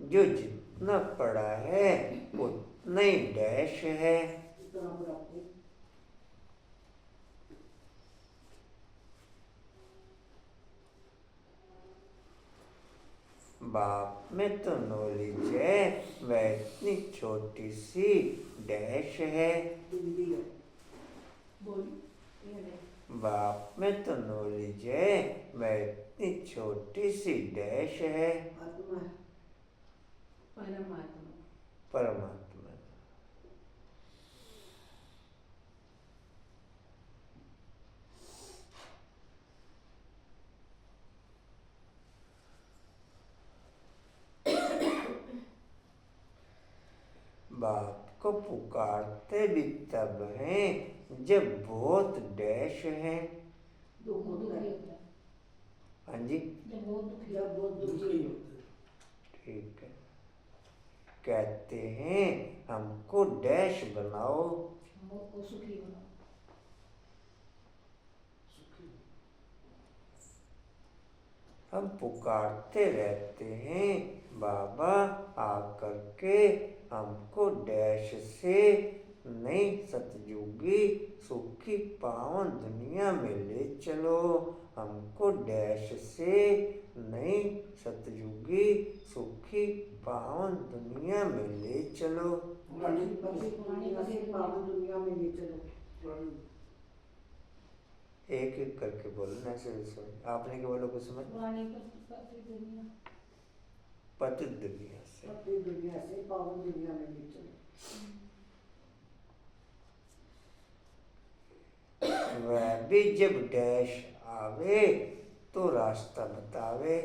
जो जितना पड़ा है उतना ही डैश है। बाप में तो नॉलेज है, वह इतनी छोटी सी डैश है। बाप में तो नॉलेज है, वह इतनी छोटी सी डैश है। परमात्मा। परमात्मा। बाप को पुकारते भी तब हैं जब बहुत डैश है। दुख होता है। हाँ जी, जब बहुत दुखी होता है। ठीक है। कहते हैं हमको डैश बनाओ। हमको सुखी बनाओ। हम पुकारते रहते हैं बाबा आकर के हमको डैश से नई सतयुगी सुखी पावन दुनिया में ले चलो। हमको डैश से नई सतयुगी सुखी पावन दुनिया में ले चलो। पावन दुनिया में ले चलो। एक एक करके बोलना ऐसे समझ। आपने क्या बोलो कुछ समझ? पतित दुनिया से पावन दुनिया में ले चलो। वह भी जब डैश आवे तो रास्ता बतावे।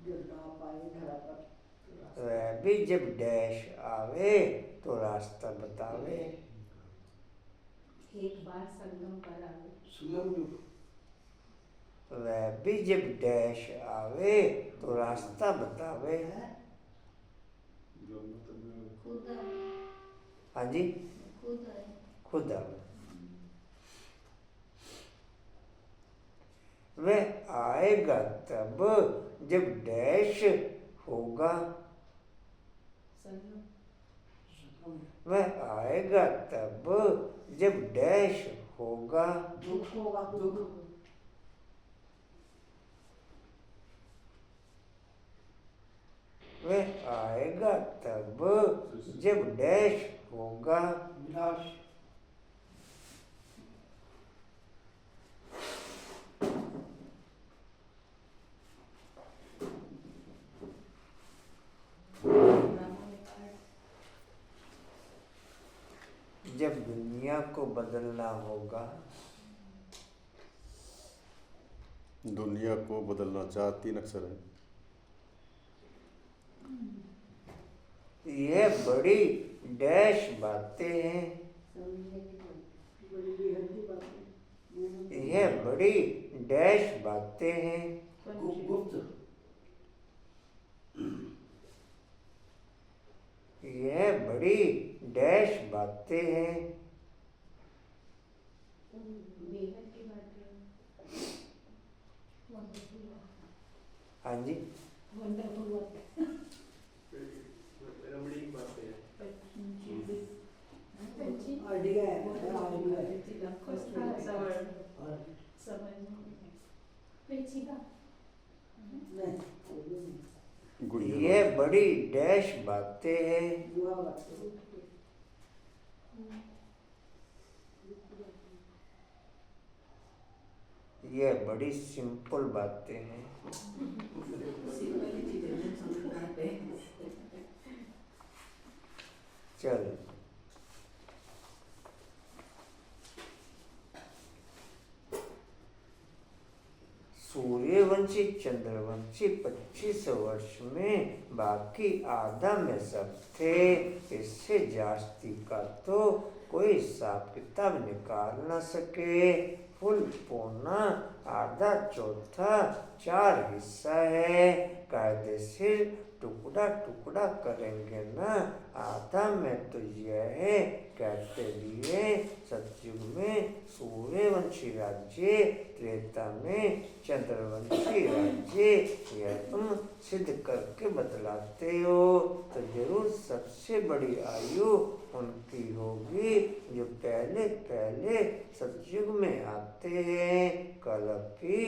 जो ना पाए धरा पर तो रास्ता वह भी जब डैश आवे तो रास्ता बतावे। एक बार संगम पर आवे। सुगम युग वह भी जब डैश आवे तो रास्ता बतावे। खुद आए, हाँ जी, खुद आए। खुद आवे। वह आएगा तब जब डैश होगा। संगम। वह आएगा तब जब डैश होगा। दुख होगा दुख वह आएगा तब जब डैश होगा। विनाश जब दुनिया को बदलना होगा। दुनिया को बदलना, 4-3 अक्षर है। यह बड़ी डैश बातें हैं। समझने की बड़ी बेहद की बात है। यह बड़ी डैश बातें हैं। गुप्त यह बड़ी डैश बातें हैं। बेहद की बातें। हाँ जी, वंडरफुल वर्क। रमणीक बातें हैं। आइडिया है आइडिया है। पेचीदा। नहीं कोई नहीं गुड़िया यह बड़ी डैश बातें हैं। बुआ बात है। यह बड़ी सिंपल बातें हैं। चल, सूर्यवंशी चंद्रवंशी 25 वर्ष में, बाकी आधा में सब थे। इससे जास्ती का तो कोई हिसाब किताब निकाल न सके। फुल पौना आधा चौथा 4 हिस्सा है। कायदेशीर टुकड़ा टुकड़ा करेंगे ना। आधा में तो यह कहते लिए सतयुग में सूर्यवंशी राज्य, त्रेता में चंद्रवंशी राज्य। यह तुम सिद्ध करके बतलाते हो तो जरूर सबसे बड़ी आयु उनकी होगी जो पहले पहले सतयुग में आते हैं। कल्प ही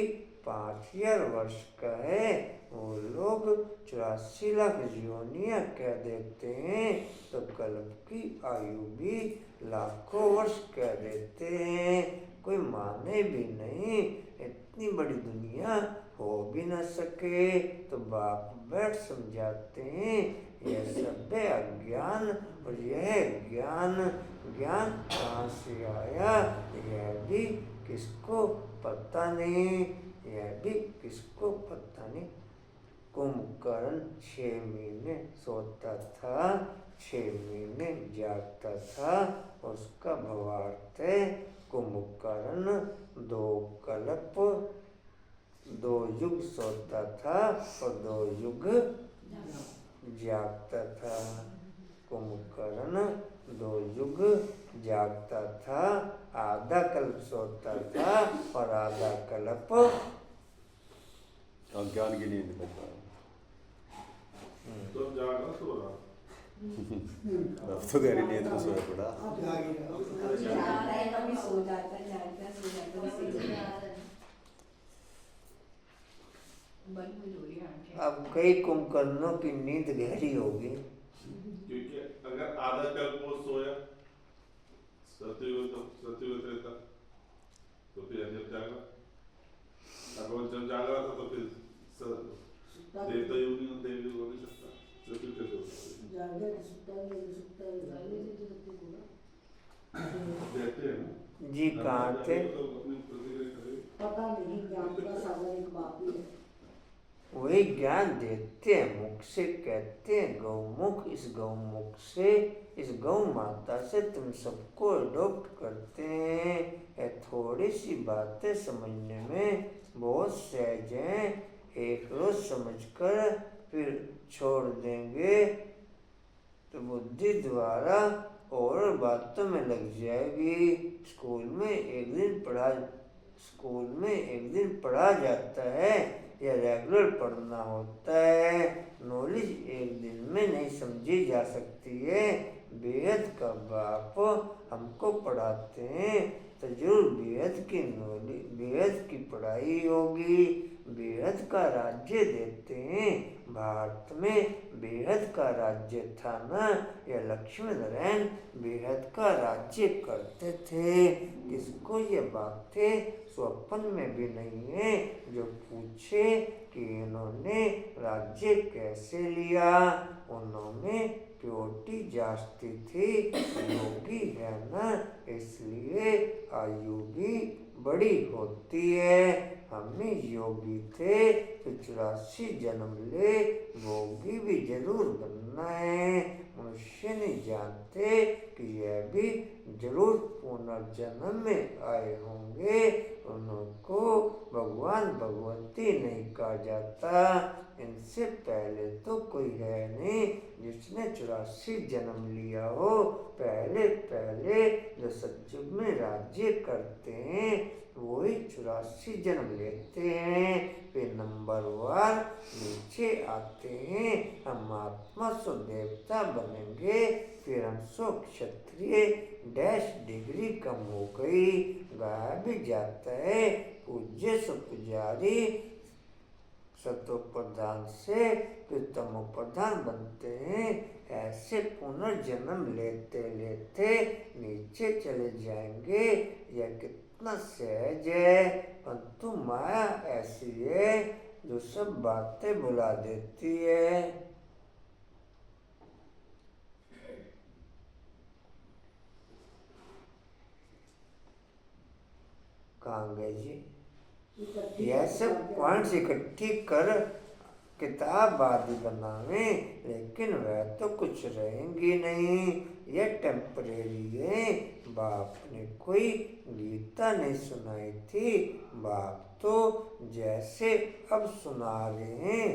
5000 वर्ष का है। वो लोग 84 लाख योनियां कह देते हैं तो कल्प की आयु भी लाखों वर्ष कह देते हैं। कोई माने भी नहीं, इतनी बड़ी दुनिया हो भी न सके तो बाप बैठ समझाते हैं। यह सब है अज्ञान और यह ज्ञान कहाँ से आया यह भी किसको पता नहीं। यह भी किसको पता नहीं। कुंभकर्ण 6 महीने सोता था, 6 महीने जागता था। उसका भावार्थ है कुंभकर्ण 2 कल्प 2 युग सोता था और 2 युग जागता था। कुंभकर्ण 2 युग जागता था, आधा कल्प सोता था और आधा कल्प अज्ञान की नींद करता है। तो जागा सो रहा। अब तो गहरी नींद में सोया पड़ा। कभी सो जाता है, जागता है, सो जाता है, सो जाता है। बंद हो रही है आंखें। अब कई कुंभकर्णों की नींद गहरी होगी। क्योंकि अगर आधा कल्प वो सोया सतयुग त्रेता तो फिर जब जागा, अगर जब जाग रहा था तो फिर देवता युग नहीं, देव युग हो नहीं सकता। सतयुग कैसे हो सकता जागे तो सुता नहीं कहते हैं ना। जी कहाँ थे? तो अपनी प्रतिक्रिया करें। पता नहीं ज्ञान का सागर एक बाप ही है। वही ज्ञान देते हैं, मुख से कहते हैं गौमुख। इस गौमुख से, इस गौ माता से तुम सबको अडॉप्ट करते हैं। ये थोड़ी सी बातें समझने में बहुत सहज हैं। एक रोज समझकर फिर छोड़ देंगे तो बुद्धि द्वारा और बातों में लग जाएगी। स्कूल में एक दिन पढ़ा जाता है या रेगुलर पढ़ना होता है। नॉलेज एक दिन में नहीं समझी जा सकती है। बेहद का बाप हमको पढ़ाते हैं तो जरूर बेहद की पढ़ाई होगी। बेहद का राज्य देते हैं। भारत में बेहद का राज्य था ना, या लक्ष्मी नारायण बेहद का राज्य करते थे। किसको ये बातें स्वप्न में भी नहीं है जो पूछे कि इन्होंने राज्य कैसे लिया। उन्होंने प्योरिटी जांचती थी, योगी है ना, इसलिए आयु भी बड़ी होती है। हमें योगी थे तो 84 जन्म ले, भोगी भी जरूर बनना है। मनुष्य नहीं जानते कि यह भी जरूर पुनर्जन्म में आए होंगे। उनको भगवान भगवती नहीं कहा जाता। इनसे पहले तो कोई है नहीं जिसने 84 जन्म लिया हो। पहले जो सत्युग में राज्य करते हैं वही 84 जन्म लेते हैं। फिर नंबरवार नीचे आते हैं। हम आत्मा सो देवता बनेंगे, फिर हम सो क्षत्रिय, डैश डिग्री कम हो गई, गाया भी जाता है। पूज्य सो पुजारी, सतो प्रधान से फिर तमो प्रधान बनते हैं। ऐसे पुनर्जन्म लेते लेते नीचे चले जाएंगे। यह कितना सहज है, परंतु माया ऐसी है जो सब बातें भुला देती है। कहाँ गए जी? यह सब पॉइंट्स इकट्ठी कर किताब आदि बनावे, लेकिन वह तो कुछ रहेंगी नहीं। यह टेम्परेरी है। बाप ने कोई गीता नहीं सुनाई थी। बाप तो जैसे अब सुना रहे हैं,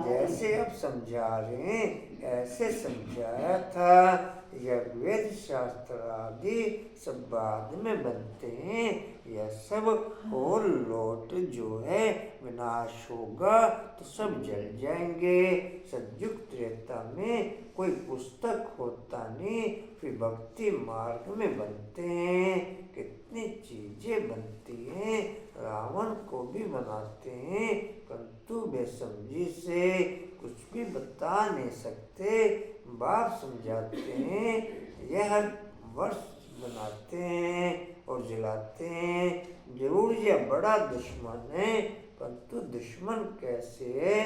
जैसे अब समझा रहे हैं, ऐसे समझाया था। यह वेद शास्त्र आदि सब बाद में बनते हैं। यह सब और लोट जो है विनाश होगा तो सब जल जाएंगे। सतयुग त्रेता में कोई पुस्तक होता नहीं, फिर भक्ति मार्ग में बनते हैं। कितनी चीजें बनती हैं, रावण को भी बनाते हैं, परंतु बेसमझी से कुछ भी बता नहीं सकते। बाप समझाते हैं। यह हर वर्ष बनाते हैं और जलाते हैं। जरूर यह बड़ा दुश्मन है, परंतु दुश्मन कैसे है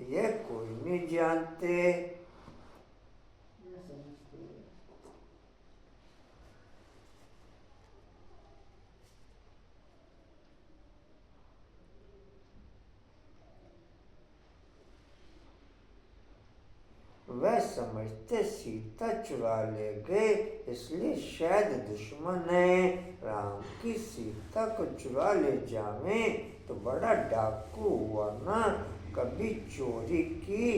यह कोई नहीं जानते। वह समझते सीता चुरा ले गए, इसलिए शायद दुश्मन है। राम की सीता को चुरा ले जावे तो बड़ा डाकू हुआ ना। कभी चोरी की,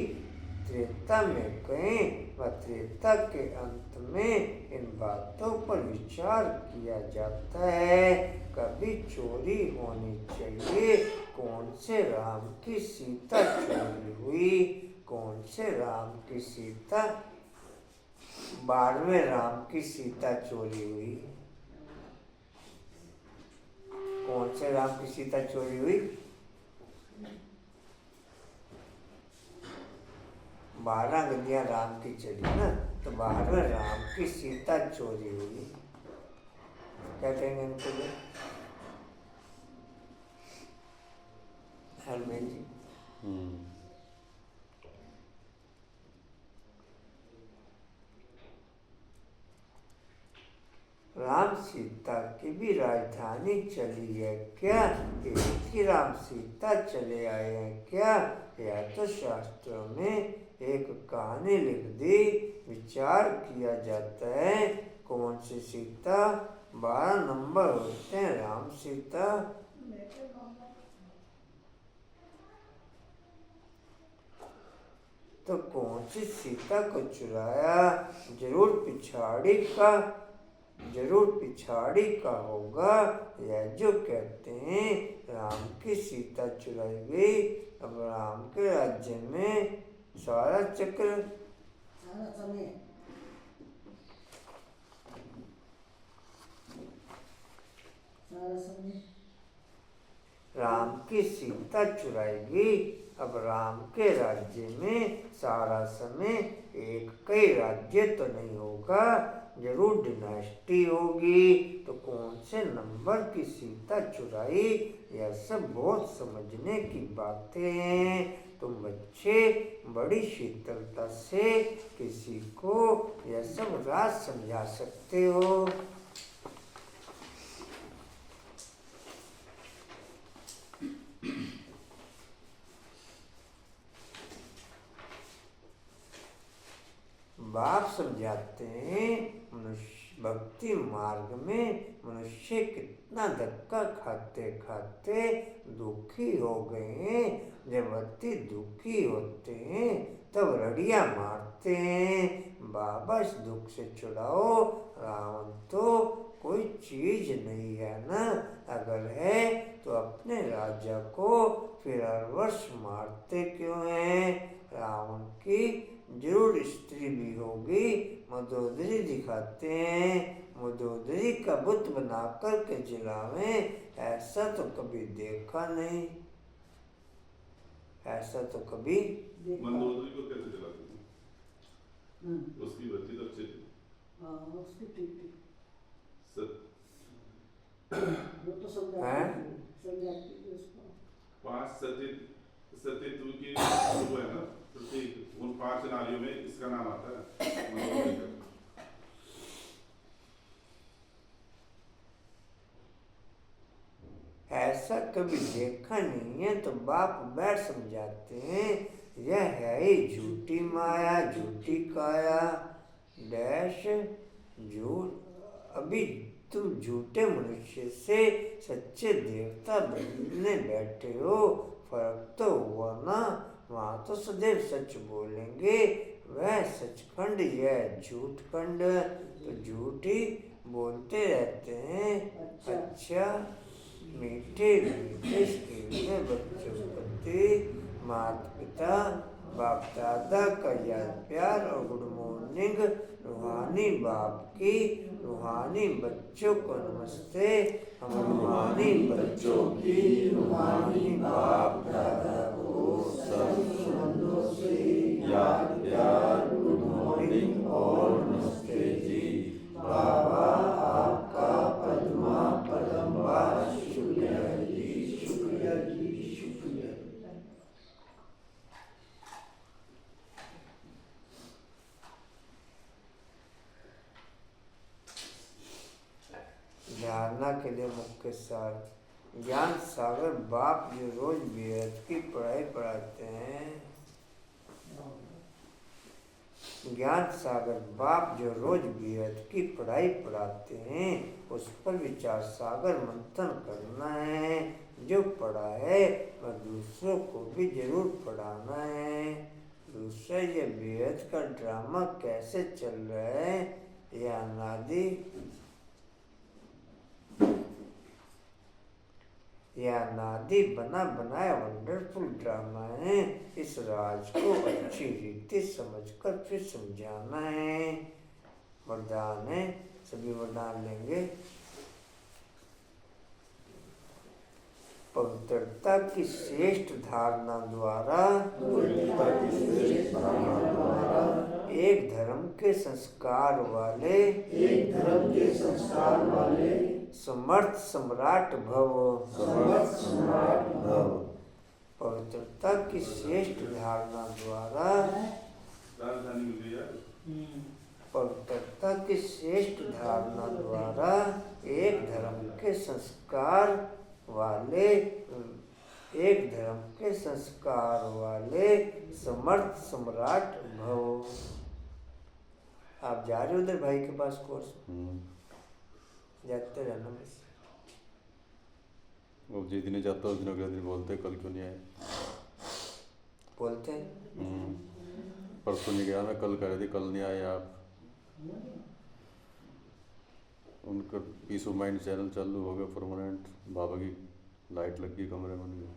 त्रेता में कहें व त्रेता के अंत में इन बातों पर विचार किया जाता है। कभी चोरी होनी चाहिए। कौन से राम की सीता चोरी हुई? कौन से राम की सीता? 12वें राम की सीता चोरी हुई। कौन से राम की सीता चोरी हुई? 12 गद्दियां राम की चली ना, तो 12वें राम की सीता चोरी हुई। क्या कहेंगे इनको? हरमेन जी राम सीता की भी राजधानी चली है क्या? एक ही राम सीता चले आए हैं क्या? या तो शास्त्रों में एक कहानी लिख दी। विचार किया जाता है कौन सी सीता 12 नंबर होते हैं, राम सीता। तो कौन सी सीता को चुराया? जरूर पिछाड़ी का होगा। यह जो कहते हैं राम की सीता चुराई गई। अब राम के राज्य में सारा समय राम की सीता चुराई गई। अब राम के राज्य में सारा समय एक कई राज्य तो नहीं होगा, जरूर डिनास्टी होगी। तो कौन से नंबर की सीता चुराई? यह सब बहुत समझने की बातें हैं। तुम बच्चे बड़ी शीतलता से किसी को यह सब राज समझा सकते हो। बाप समझाते हैं मनुष्य भक्ति मार्ग में मनुष्य कितना धक्का खाते खाते दुखी हो गए हैं। जब अति दुखी होते हैं तब रड़ियाँ मारते हैं। बाबा इस दुख से छुड़ाओ। रावण तो कोई चीज नहीं है ना, अगर है तो अपने राजा को फिर हर वर्ष मारते क्यों हैं? रावण की जरूर स्त्री भी होगी। मदोदरी दिखाते हैं, मदोदरी का बुत बनाकर के जलावें, ऐसा तो कभी देखा नहीं। ऐसा तो कभी मंदोदरी को कैसे जलाते थे? उसकी बत्ती तो अच्छी थी। उसकी ठीक थी। वो तो समझाती थी उसको। 5 सतीत्व की वो है ना, प्रतीक। उन 5 नारियों में इसका नाम आता है मंदोदरी का। ऐसा कभी देखा नहीं है। तो बाप बैठ समझाते हैं यह है ही झूठी माया, झूठी काया डैश झूठ। अभी तुम झूठे मनुष्य से सच्चे देवता बनने बैठे हो, फर्क तो हुआ ना। वहाँ तो सदैव सच बोलेंगे, वह सचखंड यह झूठखंड। तो झूठ ही बोलते रहते हैं। अच्छा मीठे मीठे स्कूल में बच्चों प्रति माता पिता बाप दादा का याद प्यार और गुड मॉर्निंग। रूहानी बाप की रूहानी बच्चों को नमस्ते। हम रूहानी बच्चों की रूहानी बाप दादा को सब संबंधों से याद प्यार गुड मॉर्निंग और नमस्ते जी। बाबा आपका पद्मा पदम्बा शुक्रिया जी, शुक्रिया जी, शुक्रिया। धारणा के लिए मुख्य सार ज्ञान सागर बाप जो रोज बेहद की पढ़ाई पढ़ाते हैं। ज्ञान सागर बाप जो रोज बेहद की पढ़ाई पढ़ाते हैं, उस पर विचार सागर मंथन करना है। जो पढ़ा है वह दूसरों को भी जरूर पढ़ाना है। दूसरा ये बेहद का ड्रामा कैसे चल रहा है, यह नादी बना बनाया वंडरफुल ड्रामा है। इस राज को अच्छी रीति समझकर फिर समझाना है। वरदान है, सभी वरदान लेंगे। पवित्रता की श्रेष्ठ धारणा द्वारा एक धर्म के संस्कार वाले समर्थ सम्राट भव। पवित्रता की श्रेष्ठ धारणा द्वारा पवित्रता की श्रेष्ठ धारणा द्वारा एक धर्म के संस्कार वाले एक धर्म के संस्कार वाले समर्थ सम्राट भव। आप जा रहे हो उधर भाई के पास कोर्स में? जाते रहना बस। वो जिस दिन जाता उस दिन अगले दिन बोलते कल क्यों नहीं आए। बोलते हैं परसों नहीं गया मैं, कल कह रहे थे कल नहीं आए आप। उनका पीस ऑफ माइंड चैनल चालू हो गया परमानेंट। बाबा की लाइट लग गई कमरे में उनके।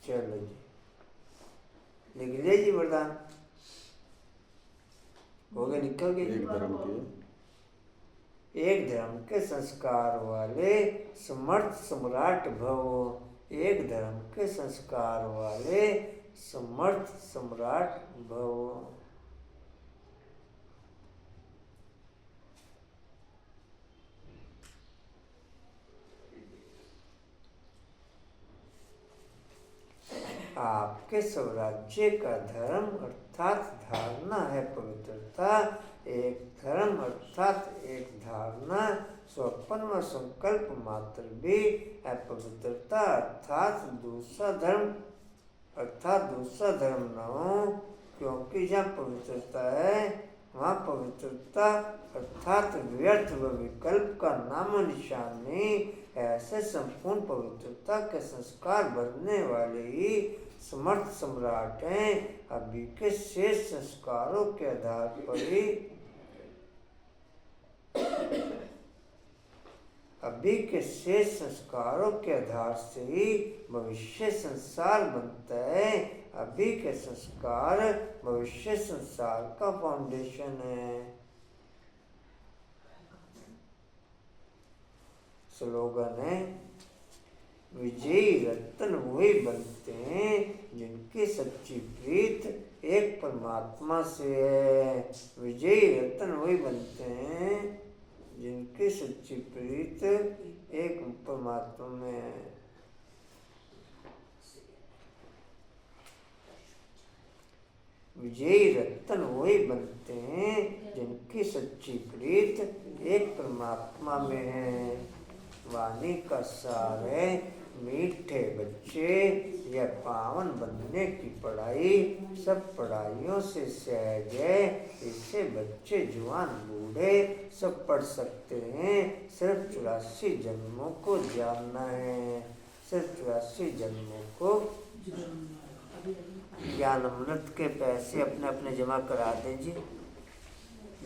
चलो जी, लिख लीजिए जी वरदान हो गया, लिखोगे? एक धर्म के एक धर्म के संस्कार वाले समर्थ सम्राट भव। एक धर्म के संस्कार वाले समर्थ सम्राट भव। आपके स्वराज्य का धर्म अर्थात धारणा है पवित्रता। एक धर्म अर्थात एक धारणा, स्वप्न व संकल्प मात्र भी अपवित्रता अर्थात दूसरा धर्म न हो, क्योंकि जहाँ पवित्रता है वहाँ पवित्रता अर्थात व्यर्थ व विकल्प का नामो निशान नहीं। ऐसे संपूर्ण पवित्रता के संस्कार भरने वाले ही समर्थ सम्राट हैं। अभी के शेष संस्कारों के आधार पर ही से ही भविष्य संसार बनता है। अभी के संस्कार भविष्य संसार का फाउंडेशन है। स्लोगन है, विजयी रत्न वही बनते हैं जिनकी सच्ची प्रीत एक परमात्मा से है। विजयी रत्न वही बनते हैं जिनकी सच्ची प्रीत एक परमात्मा में है। विजयी रत्न वही बनते हैं जिनकी सच्ची प्रीत एक परमात्मा में है। वाणी का सार है, मीठे बच्चे यह पावन बनने की पढ़ाई सब पढ़ाइयों से सहज है। इससे बच्चे जवान बूढ़े सब पढ़ सकते हैं। सिर्फ 84 जन्मों को जानना है। सिर्फ 84 जन्मों को ज्ञान अमृत के पैसे अपने अपने जमा करा दीजिए।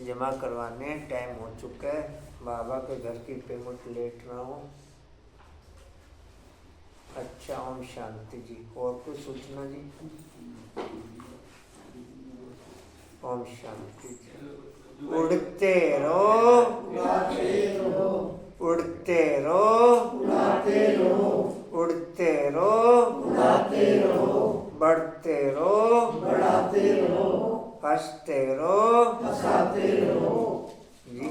जमा करवाने टाइम हो चुका है। बाबा के घर की पेमेंट लेट ना हो। अच्छा, ओम शांति जी। और कोई सूचना जी? ओम शांति जी। उड़ते रहो, उड़ते रहो, उड़ते रहो, बढ़ते रहो, हंसते रहो जी।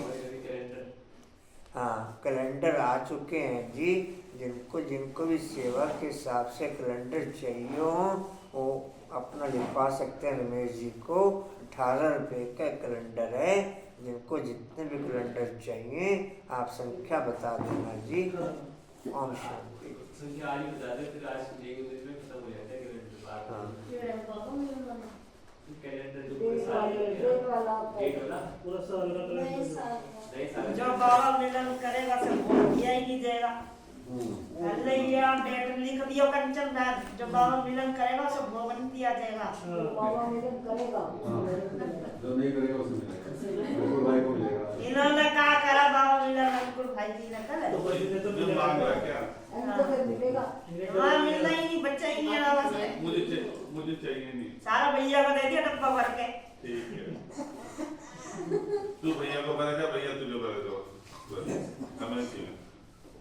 हाँ, कैलेंडर आ चुके हैं जी। जिनको भी सेवा के हिसाब से कैलेंडर चाहिए हो वो अपना लिखवा सकते हैं रमेश जी को। 18 रुपये का कैलेंडर है। जिनको जितने भी कैलेंडर चाहिए आप संख्या बता देना जी। ओम शांति। जो बाबा मिलन करेगा सब भोग दिया ही नहीं जाएगा। पहले ये आप डेट लिख दियो कंचन दाद, जो बाबा मिलन करेगा सब भोग नहीं दिया जाएगा। बाबा मिलन करेगा, जो नहीं करेगा उसे मिलेगा, भाई को मिलेगा। इन्होंने कहा करा बाबा मिलन अंकुर भाई जी ने कल जो मांग रहा क्या? इनको फिर मिलेगा। हाँ, मिलना ही नहीं, बच्चा ही नहीं आया बस। मुझे चाहिए नहीं। सारा भैया को दे दिया डब्बा भर के। ठीक है, तू भैया को बना क्या, भैया तुझे बना दो। हमें चाहिए।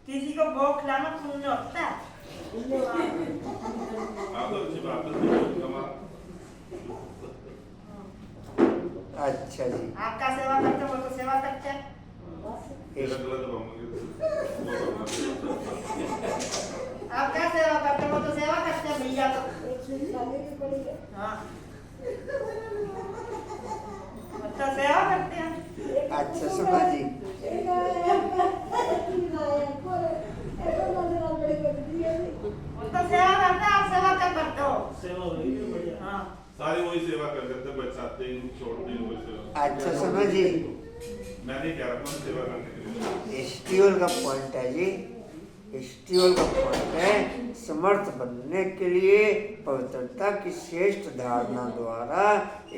किसी को भोग खिलाना पुण्य होता है। आप तो अच्छी बात है। अच्छा जी। आपका सेवा करते वो तो सेवा करते हैं। आप क्या सेवा करते हो तो सेवा करते हैं भैया तो। एक चीज खाने की पड़ी है। हाँ, बच्चा सेवा करते हैं। अच्छा सुबह जी वो तो सेवा करते हैं, आप सेवा क्या करते हो? सेवा हुई है बढ़िया। हाँ सारी वही सेवा कर देते हैं, बचाते हैं, छोड़ते हैं, वही सेवा। अच्छा सुबह जी मैं नहीं कह रहा था सेवा करने के लिए। स्टीवल का पॉइंट है जी, स्टीवल का पॉइंट है समर्थ बनने के लिए पवित्रता की श्रेष्ठ धारणा द्वारा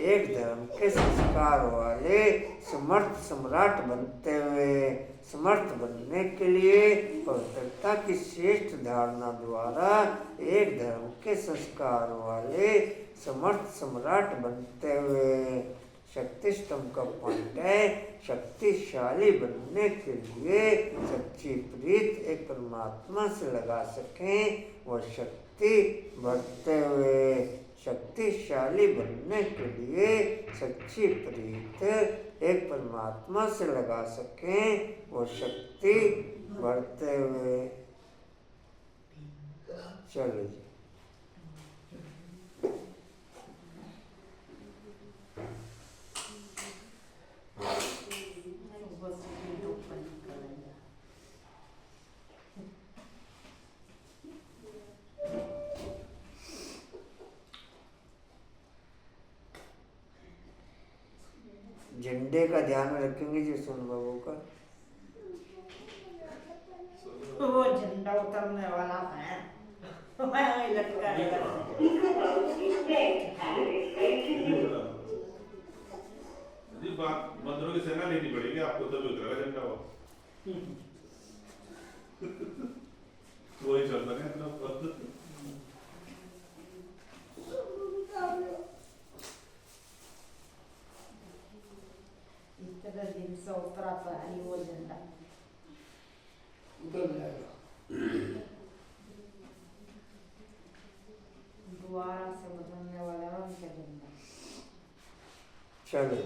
एक धर्म के संस्कार वाले समर्थ सम्राट बनते हुए, समर्थ बनने के लिए पवित्रता की श्रेष्ठ धारणा द्वारा एक धर्म के संस्कार वाले समर्थ सम्राट बनते हुए। शक्ति स्तंभ का पॉइंट है शक्तिशाली बनने के लिए सच्ची प्रीत एक परमात्मा से लगा सकें वो शक्ति बढ़ते हुए। शक्तिशाली बनने के लिए सच्ची प्रीत एक परमात्मा से लगा सकें वो शक्ति बढ़ते हुए। चलो जी झंडे का ध्यान रखेंगे जी सुन बाबू का। वो झंडा उतरने वाला है, मैं वही लटका रहेगा। जी बात मंदिरों की सेना लेनी पड़ेगी आपको, तभी उतरेगा झंडा वो। वही चलता है अपना पद। इतना दिन से उतरा तो है नहीं वो झंडा। उतर जाएगा। दोबारा से बदलने वाला है उनका झंडा। चलो